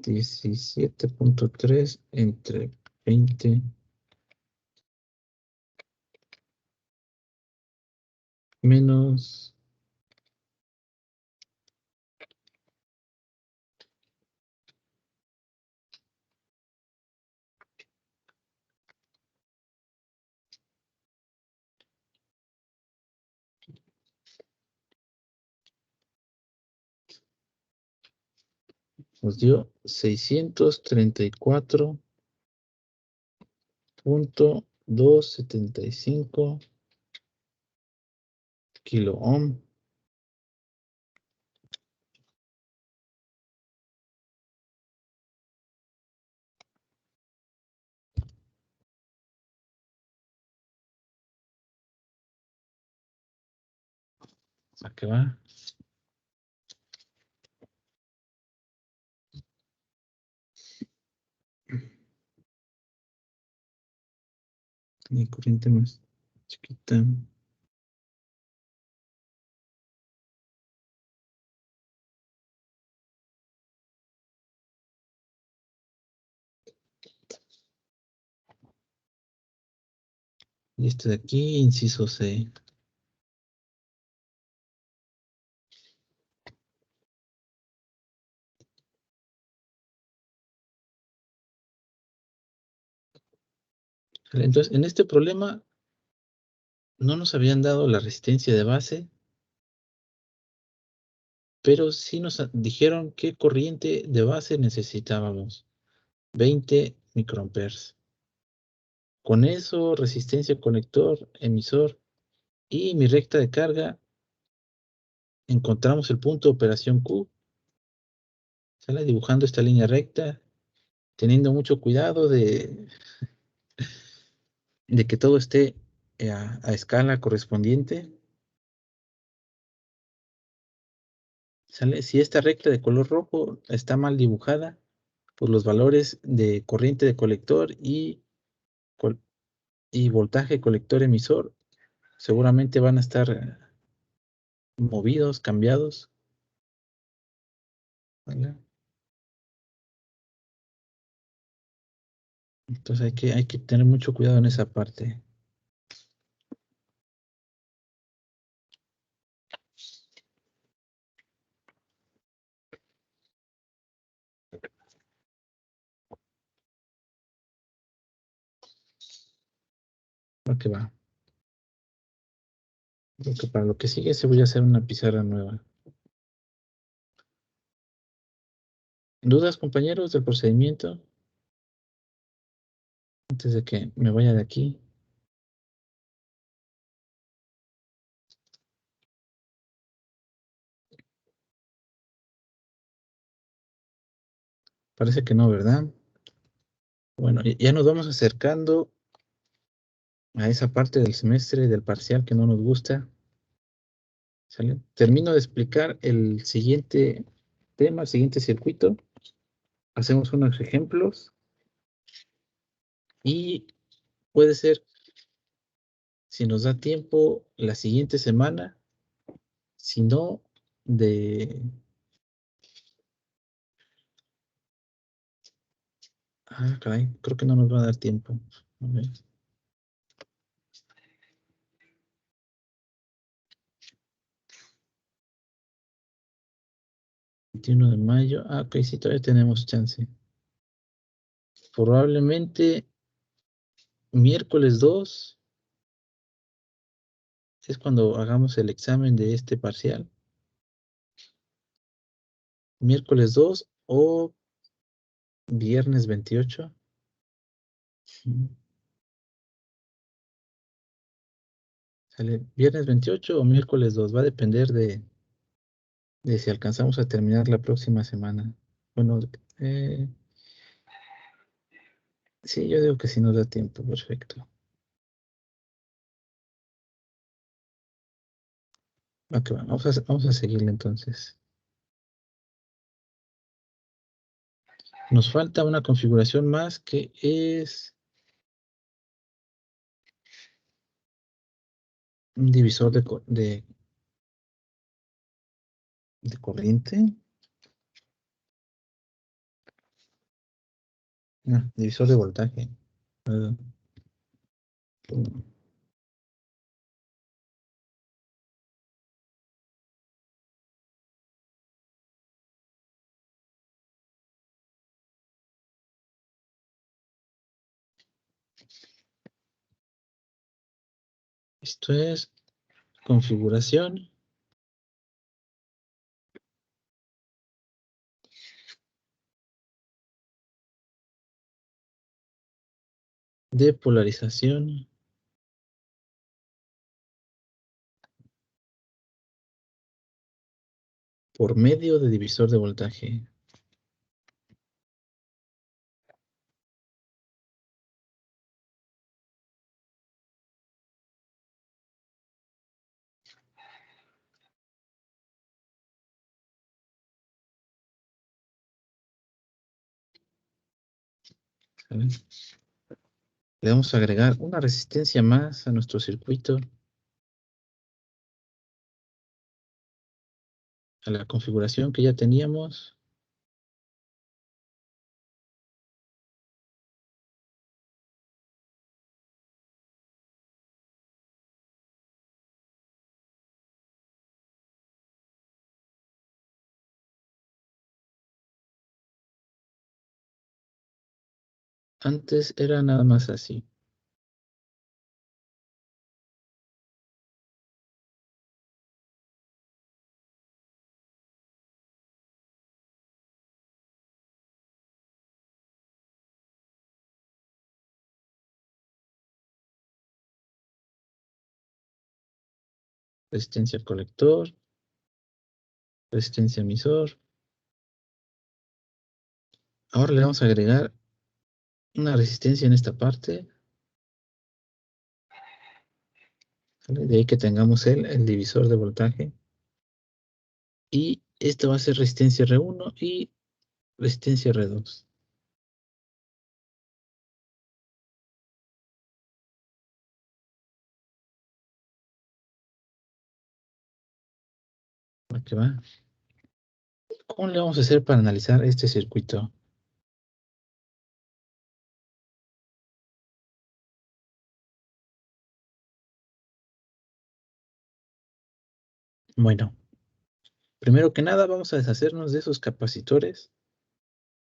17.3 entre 20 menos 634.275 kilo ohm. ¿A qué va? Mi corriente más chiquita. Y este de aquí, inciso C. Entonces, en este problema no nos habían dado la resistencia de base, pero sí nos dijeron qué corriente de base necesitábamos. 20 microamperes. Con eso, resistencia conector, emisor y mi recta de carga, encontramos el punto de operación Q. Sale dibujando esta línea recta, teniendo mucho cuidado de que todo esté a escala correspondiente. ¿Sale? Si esta recta de color rojo está mal dibujada, pues los valores de corriente de colector y voltaje colector emisor seguramente van a estar movidos, cambiados. ¿Vale? Entonces hay que tener mucho cuidado en esa parte. Ok, va. Creo que para lo que sigue se voy a hacer una pizarra nueva. ¿Dudas, compañeros, del procedimiento? Antes de que me vaya de aquí. Parece que no, ¿verdad? Bueno, ya nos vamos acercando a esa parte del semestre del parcial que no nos gusta. ¿Sale? Termino de explicar el siguiente tema, el siguiente circuito. Hacemos unos ejemplos y puede ser, si nos da tiempo, la siguiente semana. Si no, de... Ah, caray, creo que no nos va a dar tiempo. A ver. 21 de mayo. Ah, ok, sí, todavía tenemos chance. Probablemente miércoles 2 es cuando hagamos el examen de este parcial. Miércoles 2 o viernes 28. Sale viernes 28 o miércoles 2. Va a depender de si alcanzamos a terminar la próxima semana. Bueno, eh, sí, yo digo que sí nos da tiempo. Perfecto. Va que va. Vamos a seguirle entonces. Nos falta una configuración más que es un divisor de corriente. No, divisor de voltaje. Perdón. Esto es configuración de polarización por medio de divisor de voltaje. ¿Sale? Le vamos a agregar una resistencia más a nuestro circuito, a la configuración que ya teníamos. Antes era nada más así. Resistencia colector, resistencia emisor. Ahora le vamos a agregar una resistencia en esta parte. ¿Sale? De ahí que tengamos el divisor de voltaje. Y esto va a ser resistencia R1 y resistencia R2. ¿Va que va? ¿Cómo le vamos a hacer para analizar este circuito? Bueno, primero que nada vamos a deshacernos de esos capacitores.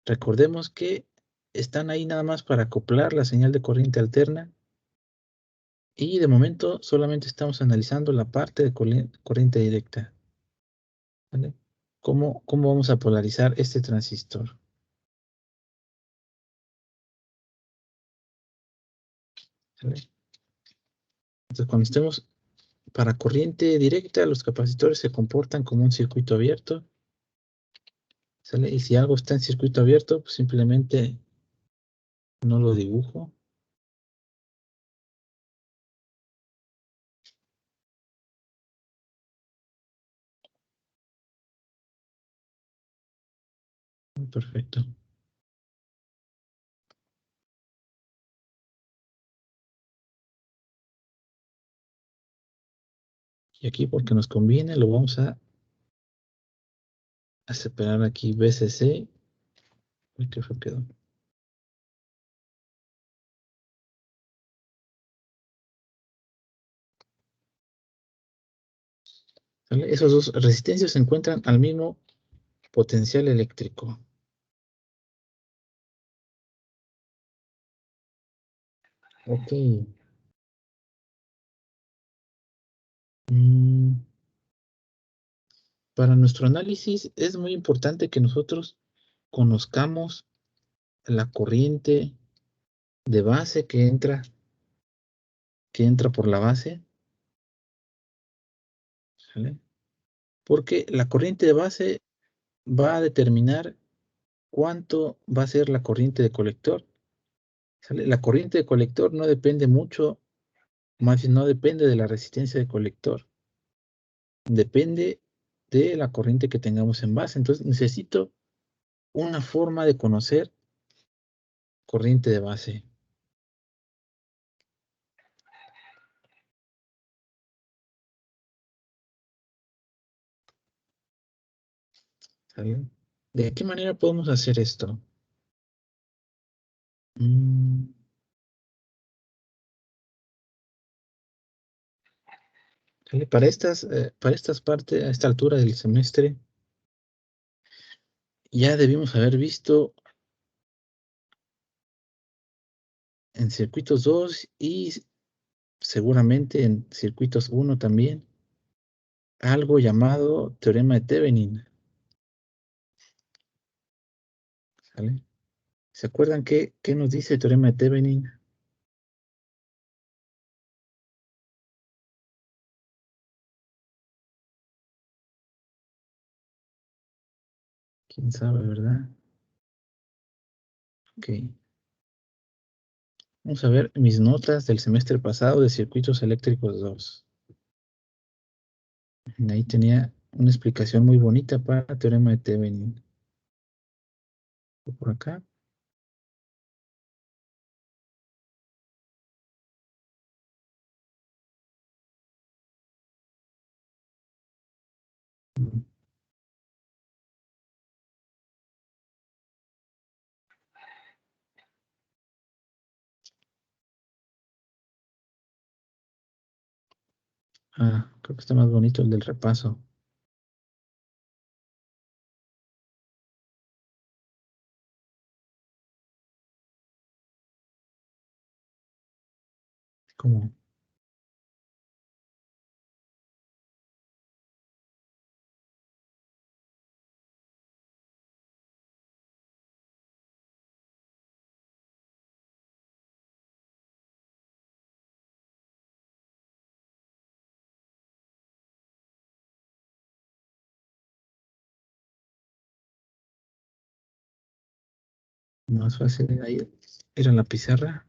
Recordemos que están ahí nada más para acoplar la señal de corriente alterna y de momento solamente estamos analizando la parte de corriente directa. ¿Vale? ¿Cómo vamos a polarizar este transistor? ¿Vale? Entonces, cuando estemos para corriente directa, los capacitores se comportan como un circuito abierto. ¿Sale? Y si algo está en circuito abierto, pues simplemente no lo dibujo. Perfecto. Y aquí, porque nos conviene, lo vamos a separar aquí VCC. Uy, qué feo quedó. ¿Vale? Esos dos resistencias se encuentran al mismo potencial eléctrico. Ok. Mm, para nuestro análisis es muy importante que nosotros conozcamos la corriente de base que entra por la base, ¿sale? Porque la corriente de base va a determinar cuánto va a ser la corriente de colector, ¿sale? La corriente de colector no depende mucho, más bien no depende de la resistencia de colector, depende de la corriente que tengamos en base. Entonces necesito una forma de conocer corriente de base, ¿sale? ¿De qué manera podemos hacer esto? Mm, ¿Sale? Para estas partes, a esta altura del semestre, ya debimos haber visto en circuitos 2 y seguramente en circuitos 1 también, algo llamado teorema de Thevenin, ¿sale? ¿Se acuerdan qué nos dice el teorema de Thevenin? ¿Quién sabe, verdad? Ok. Vamos a ver mis notas del semestre pasado de circuitos eléctricos 2. Ahí tenía una explicación muy bonita para el teorema de Thevenin. Por acá. Ah, creo que está más bonito el del repaso. ¿Cómo? Más fácil ahí era en la pizarra.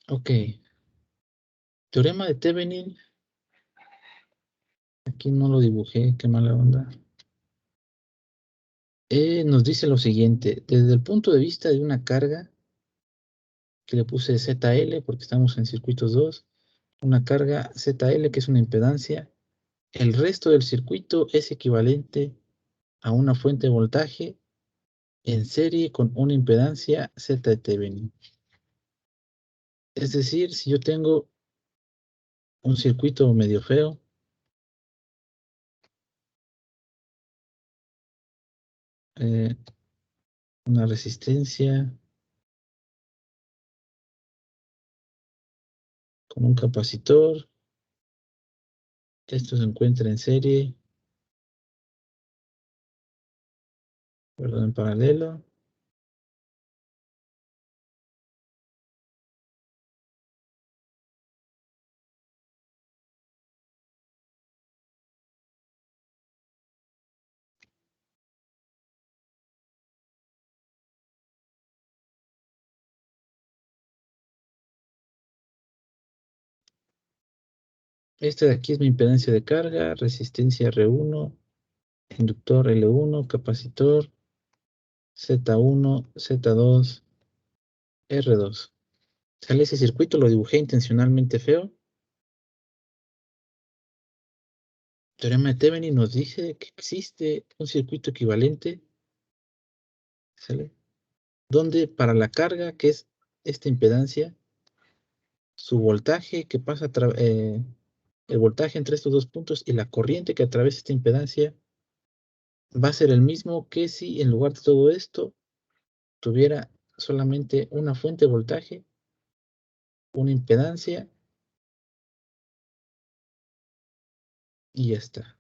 Ok. Teorema de Thevenin. Aquí no lo dibujé, qué mala onda. Nos dice lo siguiente. Desde el punto de vista de una carga, que le puse ZL porque estamos en circuitos 2, una carga ZL que es una impedancia. El resto del circuito es equivalente a una fuente de voltaje en serie con una impedancia Z de Thevenin. Es decir, si yo tengo un circuito medio feo, eh, una resistencia con un capacitor, esto se encuentra en serie, perdón, en paralelo. Este de aquí es mi impedancia de carga, resistencia R1, inductor L1, capacitor Z1, Z2, R2. Sale ese circuito, lo dibujé intencionalmente feo. Teorema de Thevenin nos dice que existe un circuito equivalente, ¿sale? Donde para la carga, que es esta impedancia, su voltaje que pasa el voltaje entre estos dos puntos y la corriente que atraviesa esta impedancia va a ser el mismo que si en lugar de todo esto tuviera solamente una fuente de voltaje, una impedancia y ya está.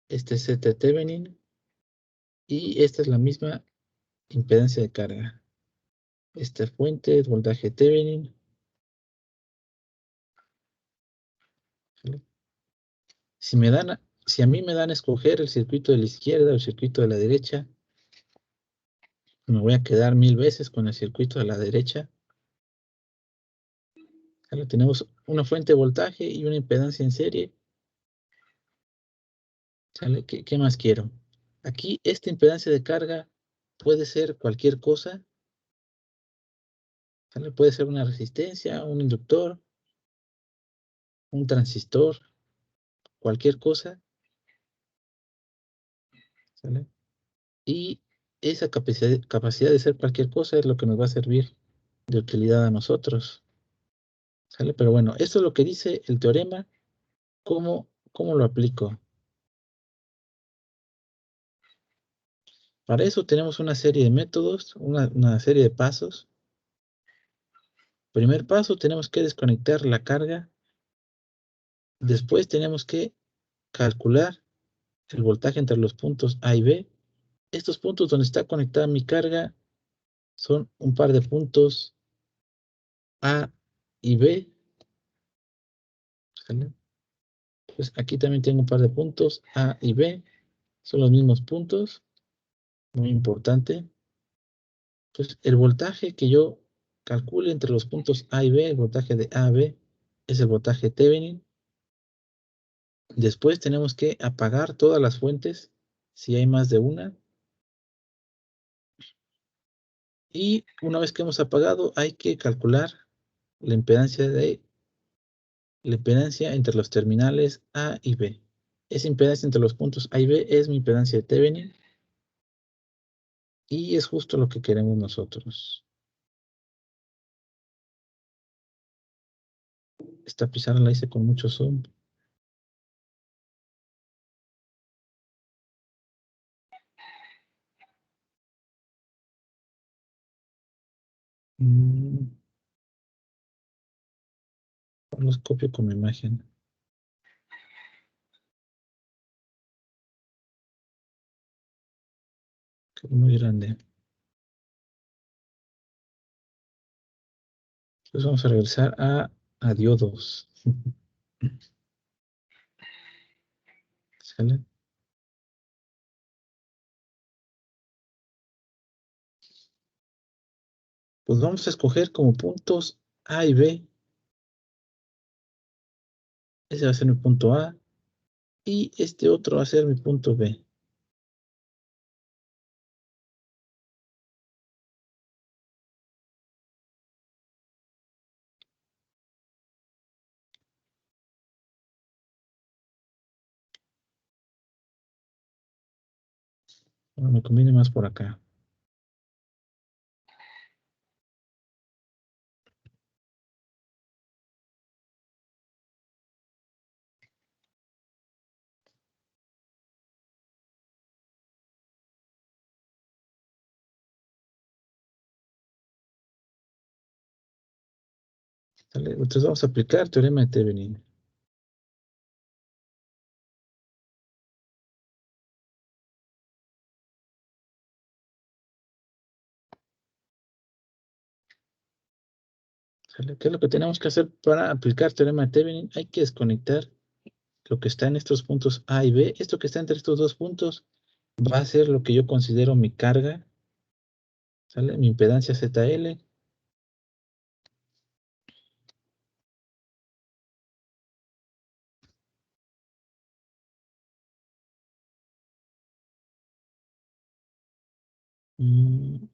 Este es Z Thevenin y esta es la misma impedancia de carga. Esta fuente es voltaje Thevenin. ¿Vale? Si a mí me dan a escoger el circuito de la izquierda o el circuito de la derecha, me voy a quedar 1000 veces con el circuito de la derecha. ¿Vale? Tenemos una fuente de voltaje y una impedancia en serie. ¿Sale? ¿Qué más quiero? Aquí esta impedancia de carga puede ser cualquier cosa. ¿Sale? Puede ser una resistencia, un inductor, un transistor, cualquier cosa. ¿Sale? Y esa capacidad de ser cualquier cosa es lo que nos va a servir de utilidad a nosotros. ¿Sale? Pero bueno, esto es lo que dice el teorema. ¿Cómo lo aplico? Para eso tenemos una serie de métodos, una serie de pasos. Primer paso, tenemos que desconectar la carga. Después tenemos que calcular el voltaje entre los puntos A y B. Estos puntos donde está conectada mi carga son un par de puntos A y B. ¿Sale? Pues aquí también tengo un par de puntos A y B. Son los mismos puntos. Muy importante. Pues el voltaje que yo calcule entre los puntos A y B, el voltaje de A a B, es el voltaje Thevenin. Después tenemos que apagar todas las fuentes, si hay más de una. Y una vez que hemos apagado, hay que calcular la impedancia entre los terminales A y B. Esa impedancia entre los puntos A y B es mi impedancia de Thevenin y es justo lo que queremos nosotros. Esta pizarra la hice con mucho zoom. Los copio como imagen, que es muy grande. Entonces vamos a regresar a diodos. ¿Sale? Pues vamos a escoger como puntos A y B. Ese va a ser mi punto A. Y este otro va a ser mi punto B. Bueno, me conviene más por acá. ¿Sale? Entonces vamos a aplicar teorema de Thevenin. ¿Sale? ¿Qué es lo que tenemos que hacer para aplicar teorema de Thevenin? Hay que desconectar lo que está en estos puntos A y B. Esto que está entre estos dos puntos va a ser lo que yo considero mi carga. ¿Sale? Mi impedancia ZL. Mm,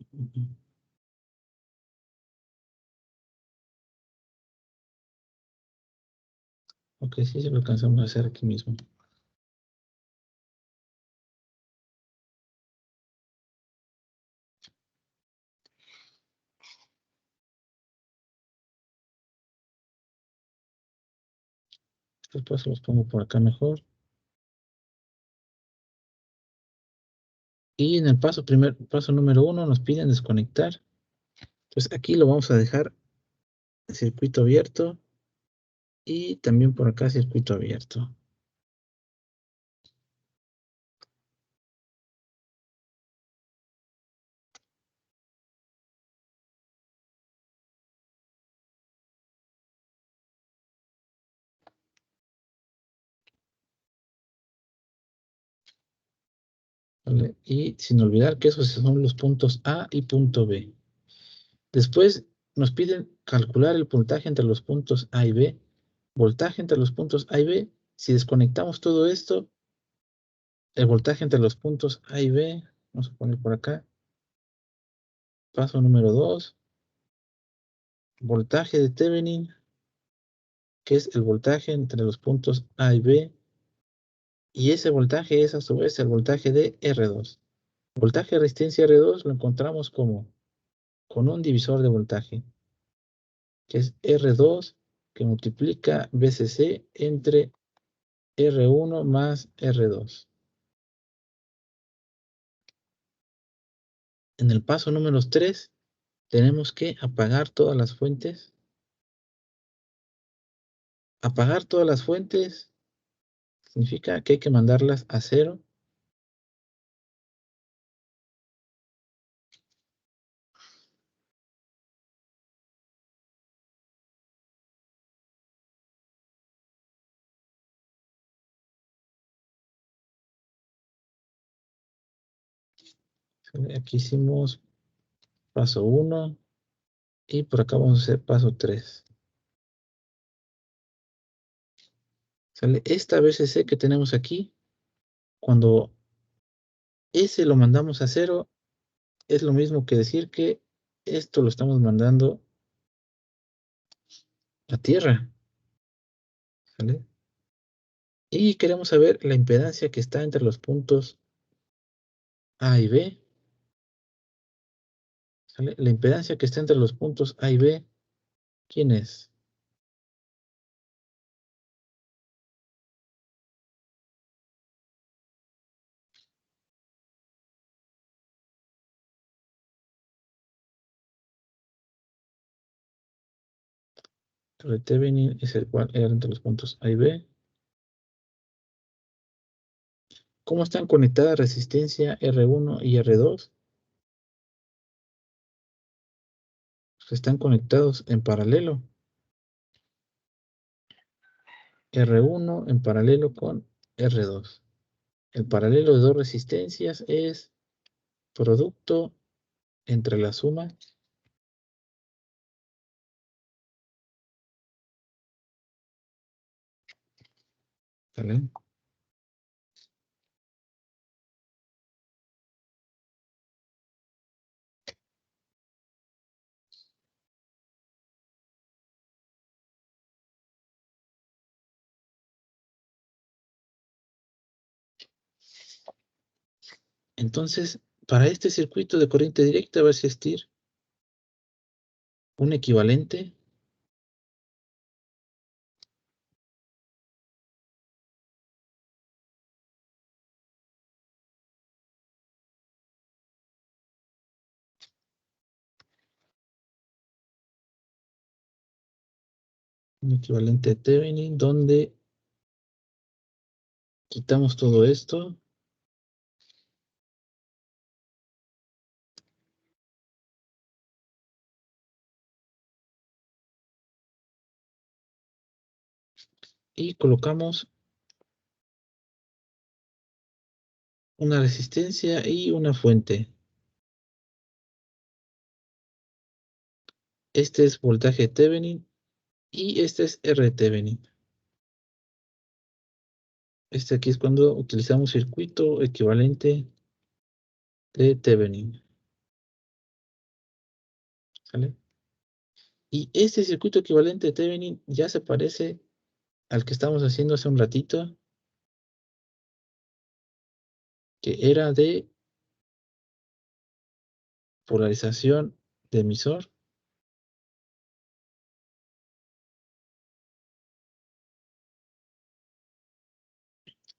Ok, sí, lo alcanzamos a hacer aquí mismo. Estos pasos los pongo por acá mejor. Y en el paso número 1 nos piden desconectar. Pues aquí lo vamos a dejar circuito abierto y también por acá circuito abierto. ¿Vale? Y sin olvidar que esos son los puntos A y punto B. Después nos piden calcular el voltaje entre los puntos A y B. Voltaje entre los puntos A y B. Si desconectamos todo esto, el voltaje entre los puntos A y B, vamos a poner por acá, paso número 2, voltaje de Thevenin, que es el voltaje entre los puntos A y B, y ese voltaje es a su vez el voltaje de R2. Voltaje de resistencia R2 lo encontramos como con un divisor de voltaje, que es R2, que multiplica VCC entre R1 más R2. En el paso número 3, tenemos que apagar todas las fuentes. Apagar todas las fuentes significa que hay que mandarlas a cero. Aquí hicimos paso 1 y por acá vamos a hacer paso 3. ¿Sale? Esta VCC que tenemos aquí, cuando ese lo mandamos a cero, es lo mismo que decir que esto lo estamos mandando a tierra. ¿Sale? Y queremos saber la impedancia que está entre los puntos A y B. ¿Sale? La impedancia que está entre los puntos A y B, ¿quién es? El Thevenin es el cual era entre los puntos A y B. ¿Cómo están conectadas resistencia R1 y R2? Están conectados en paralelo. R1 en paralelo con R2. El paralelo de dos resistencias es producto entre la suma, ¿vale? Entonces, para este circuito de corriente directa va a existir un equivalente de Thevenin, donde quitamos todo esto y colocamos una resistencia y una fuente. Este es voltaje Thevenin y este es R Thevenin. Este aquí es cuando utilizamos circuito equivalente de Thevenin. ¿Sale? Y este circuito equivalente de Thevenin ya se parece al que estamos haciendo hace un ratito, que era de polarización de emisor.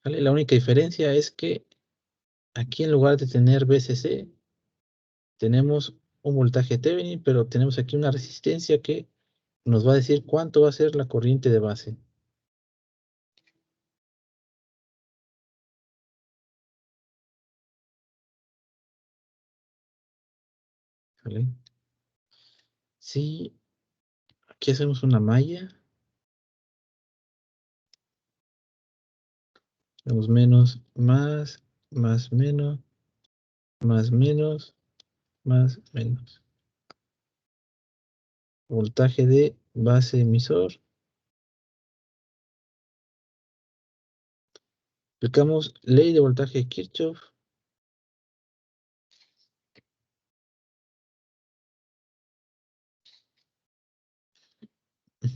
¿Vale? La única diferencia es que aquí en lugar de tener VCC, tenemos un voltaje Thevenin, pero tenemos aquí una resistencia que nos va a decir cuánto va a ser la corriente de base. ¿Vale? Si aquí hacemos una malla, tenemos menos, más, menos, más, menos, más, menos. Voltaje de base emisor. Aplicamos ley de voltaje de Kirchhoff.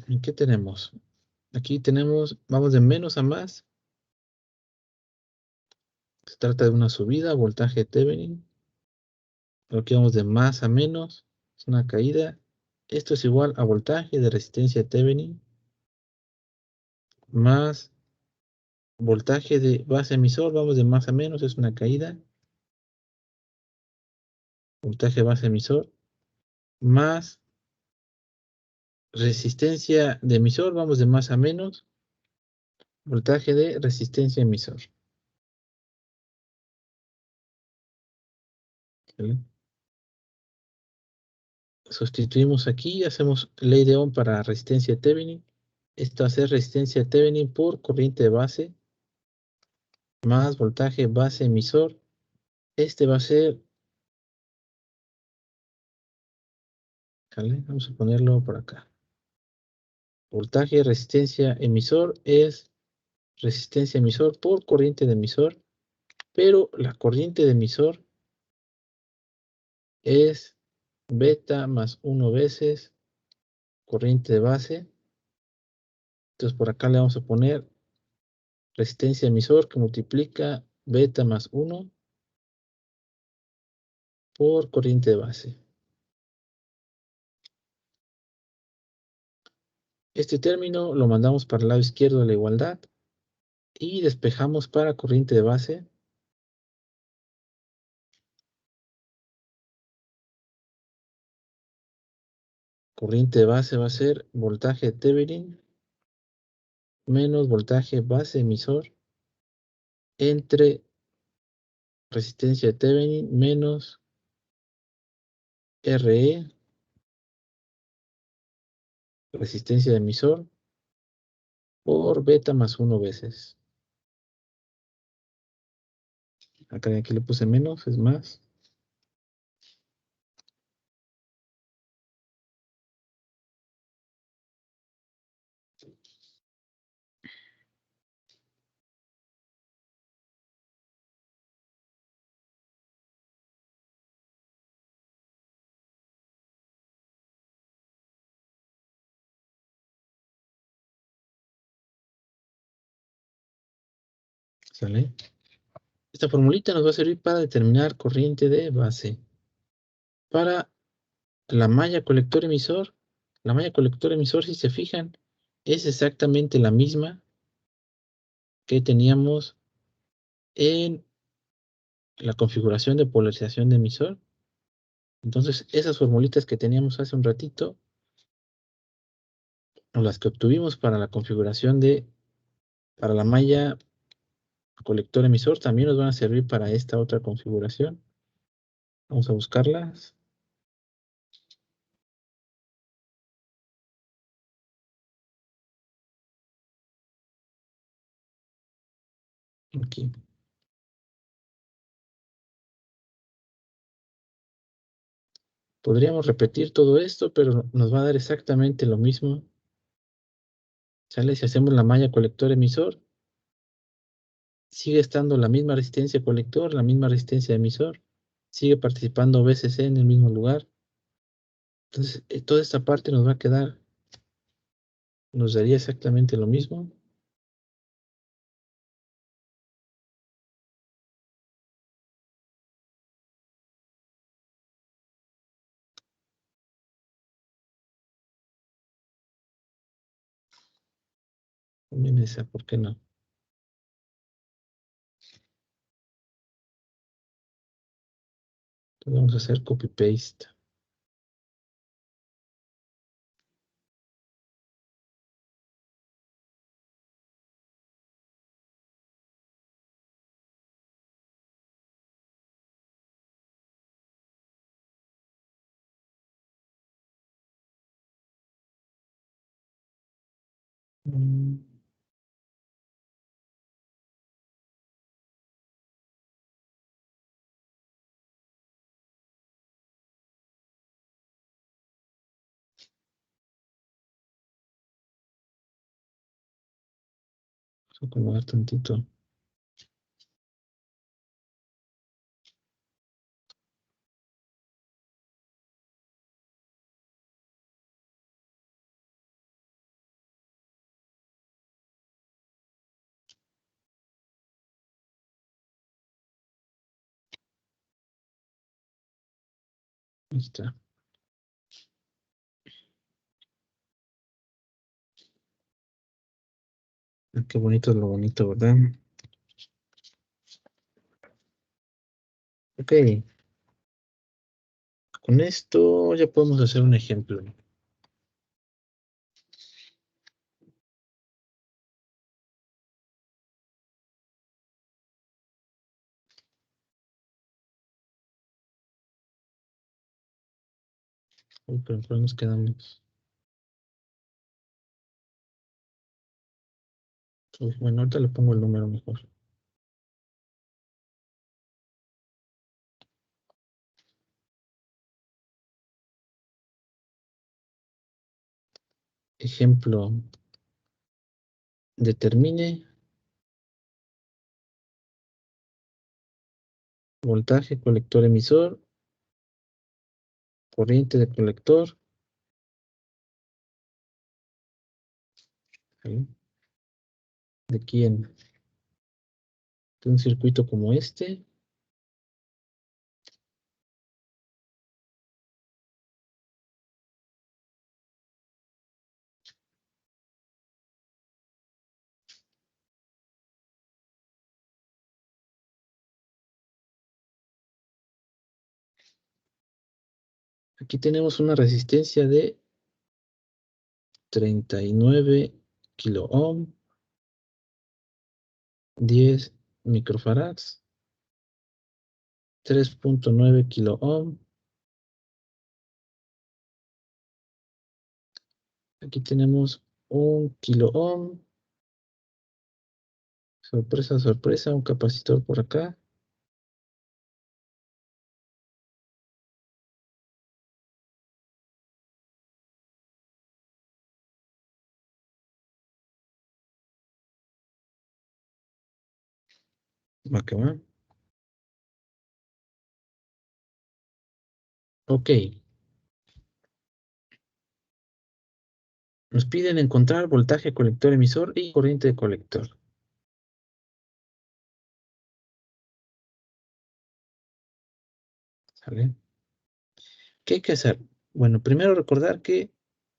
¿Y qué tenemos? Aquí tenemos, vamos de menos a más. Se trata de una subida, voltaje Thevenin. Aquí vamos de más a menos, es una caída. Esto es igual a voltaje de resistencia Thevenin más voltaje de base emisor, vamos de más a menos, es una caída. Voltaje base emisor más resistencia de emisor, vamos de más a menos, voltaje de resistencia emisor. ¿Vale? Sustituimos aquí, hacemos ley de Ohm para resistencia Thevenin. Esto va a ser resistencia Thevenin por corriente de base más voltaje base emisor. Este va a ser, ¿vale? Vamos a ponerlo por acá. Voltaje resistencia emisor es resistencia emisor por corriente de emisor, pero la corriente de emisor es beta más 1 veces corriente de base. Entonces por acá le vamos a poner resistencia emisor que multiplica beta más 1 por corriente de base. Este término lo mandamos para el lado izquierdo de la igualdad y despejamos para corriente de base. Corriente de base va a ser voltaje Thevenin menos voltaje base emisor entre resistencia de Thevenin menos RE, resistencia de emisor, por beta más 1 veces. Acá aquí le puse menos, es más. ¿Sale? Esta formulita nos va a servir para determinar corriente de base. Para la malla colector emisor, la malla colector emisor, si se fijan, es exactamente la misma que teníamos en la configuración de polarización de emisor. Entonces, esas formulitas que teníamos hace un ratito, o las que obtuvimos para la configuración para la malla colector emisor, también nos van a servir para esta otra configuración. Vamos a buscarlas. Aquí. Podríamos repetir todo esto, pero nos va a dar exactamente lo mismo. ¿Sale? Si hacemos la malla colector emisor, sigue estando la misma resistencia colector, la misma resistencia emisor, sigue participando VCC en el mismo lugar. Entonces, toda esta parte nos va a quedar, nos daría exactamente lo mismo. También esa, ¿por qué no? Vamos a hacer copy-paste. Mm, Vamos a acomodar tantito. Ahí está. Ah, qué bonito es lo bonito, ¿verdad? Ok. Con esto ya podemos hacer un ejemplo. Uy, pero ¿cuál nos quedamos? Uy, bueno, ahorita le pongo el número mejor. Ejemplo, determine voltaje colector emisor, corriente de colector. ¿Sí? ¿De quién? De un circuito como este. Aquí tenemos una resistencia de 39 kilo ohm, 10 microfarads, 3.9 kilo ohm. Aquí tenemos un kilo ohm. Sorpresa, sorpresa, un capacitor por acá. Va que va. Ok. Nos piden encontrar voltaje colector emisor y corriente de colector. ¿Sale? ¿Qué hay que hacer? Bueno, primero recordar que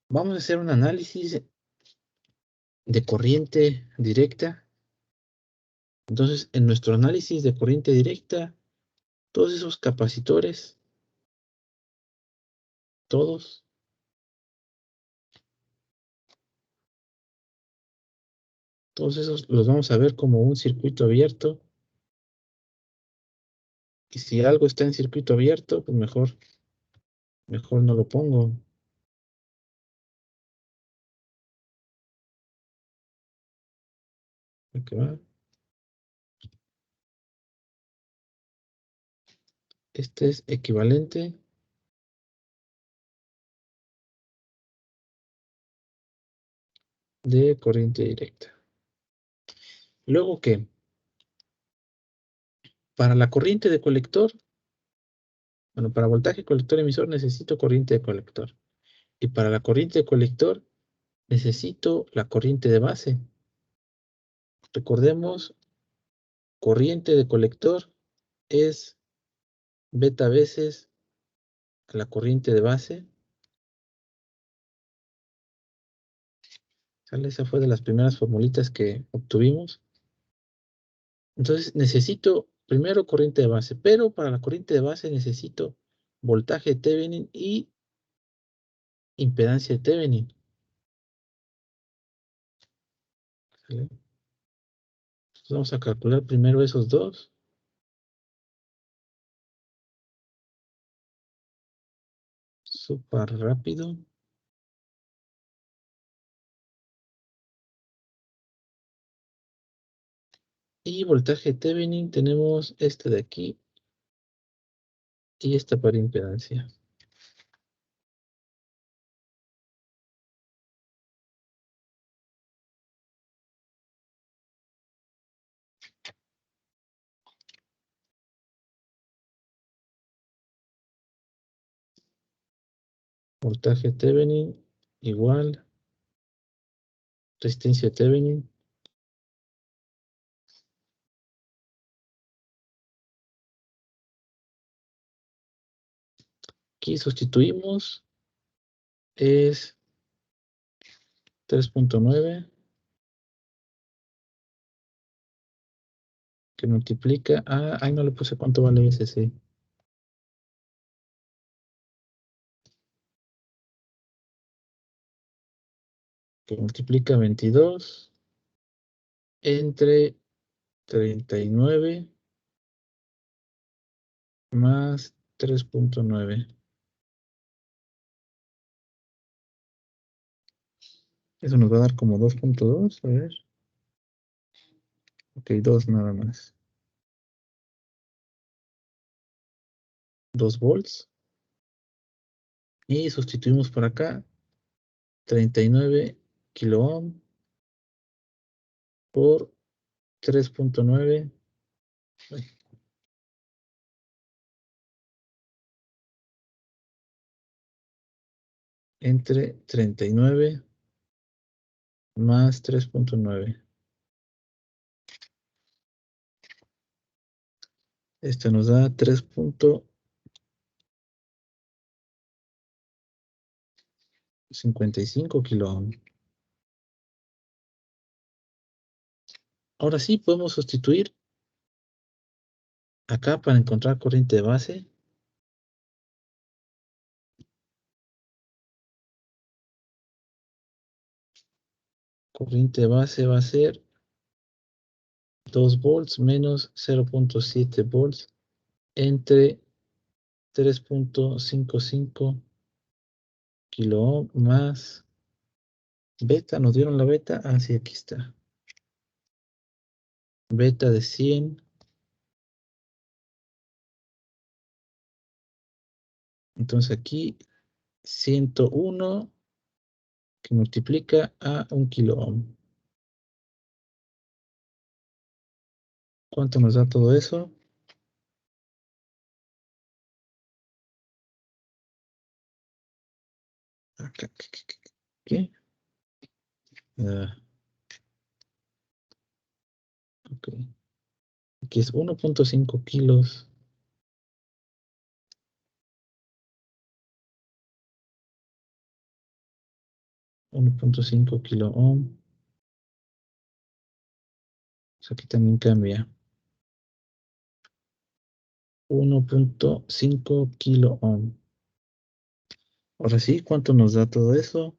vamos a hacer un análisis de corriente directa. Entonces, en nuestro análisis de corriente directa, todos esos capacitores, todos, todos esos los vamos a ver como un circuito abierto. Y si algo está en circuito abierto, pues mejor no lo pongo. Aquí va. Este es equivalente de corriente directa. Luego, ¿qué? Para la corriente de colector, bueno, para voltaje colector emisor necesito corriente de colector. Y para la corriente de colector necesito la corriente de base. Recordemos, corriente de colector es beta veces la corriente de base. ¿Sale? Esa fue de las primeras formulitas que obtuvimos. Entonces necesito primero corriente de base, pero para la corriente de base necesito voltaje de Thevenin y impedancia de Thevenin. ¿Sale? Entonces vamos a calcular primero esos dos. Súper rápido. Y voltaje de Thevenin tenemos este de aquí y esta para impedancia. Voltaje Thevenin igual resistencia Thevenin. Aquí sustituimos. Es 3.9 que multiplica. Ahí no le puse cuánto vale ese, sí. Que multiplica 22 entre 39 más 3.9. Eso nos va a dar como 2.2. A ver. Ok, 2 nada más. 2 volts. Y sustituimos por acá 39 kilo ohm por 3.9 entre 39 más 3.9. Esto nos da 3.55 kilo ohm. Ahora sí podemos sustituir acá para encontrar corriente de base. Corriente de base va a ser 2 volts menos 0.7 volts entre 3.55 kilo ohm más beta. ¿Nos dieron la beta? Ah, sí, aquí está. Beta de 100. Entonces aquí 101 que multiplica a 1 kilo ohm. ¿Cuánto nos da todo eso? Acá, ¿qué? Ah, ok. Aquí es 1.5 kilos. 1.5 kilo ohm. Pues aquí también cambia. 1.5 kilo ohm. Ahora sí, ¿cuánto nos da todo eso?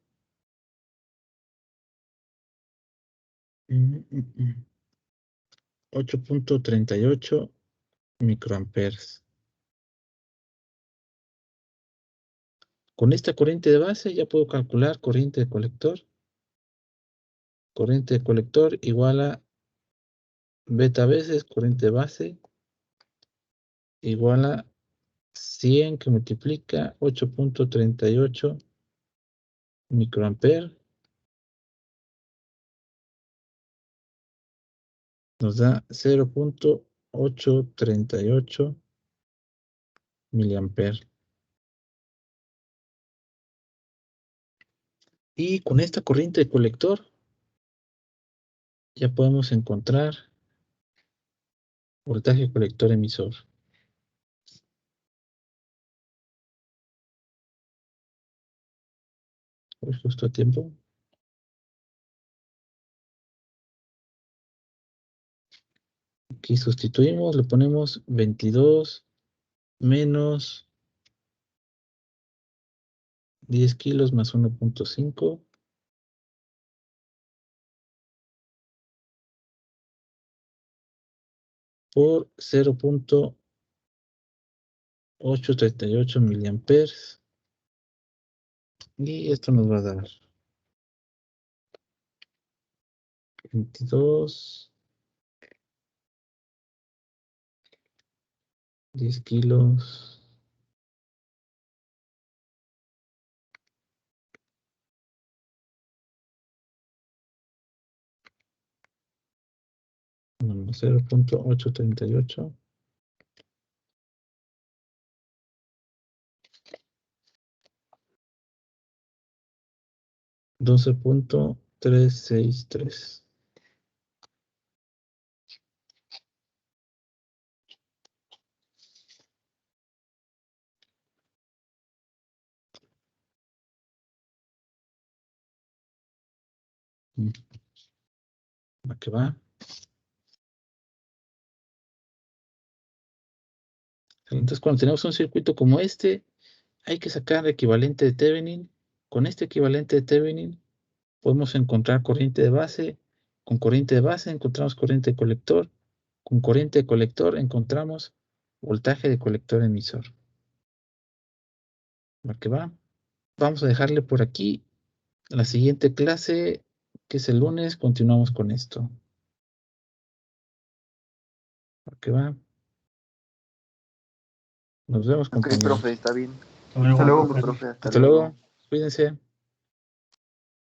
8.38 microamperes. Con esta corriente de base ya puedo calcular corriente de colector. Corriente de colector igual a beta veces corriente de base igual a 100 que multiplica 8.38 microamperes. Nos da 0.838 miliamperes. Y con esta corriente de colector ya podemos encontrar voltaje colector emisor. Pues justo a tiempo. Aquí sustituimos, le ponemos 22 menos 10 kilos más 1.5 por 0.838 miliamperes. Y esto nos va a dar 22, 10 kilos. No, 0.838. 12.363. Va que va. Entonces, cuando tenemos un circuito como este, hay que sacar el equivalente de Thevenin. Con este equivalente de Thevenin podemos encontrar corriente de base. Con corriente de base encontramos corriente de colector. Con corriente de colector encontramos voltaje de colector emisor. ¿Va que va? Vamos a dejarle por aquí. La siguiente clase, que es el lunes, continuamos con esto. ¿Va que va? Nos vemos, Ok, compañeros. profe, está bien. Hasta luego, Saludos, profe. profe, hasta Hasta luego. luego. Cuídense.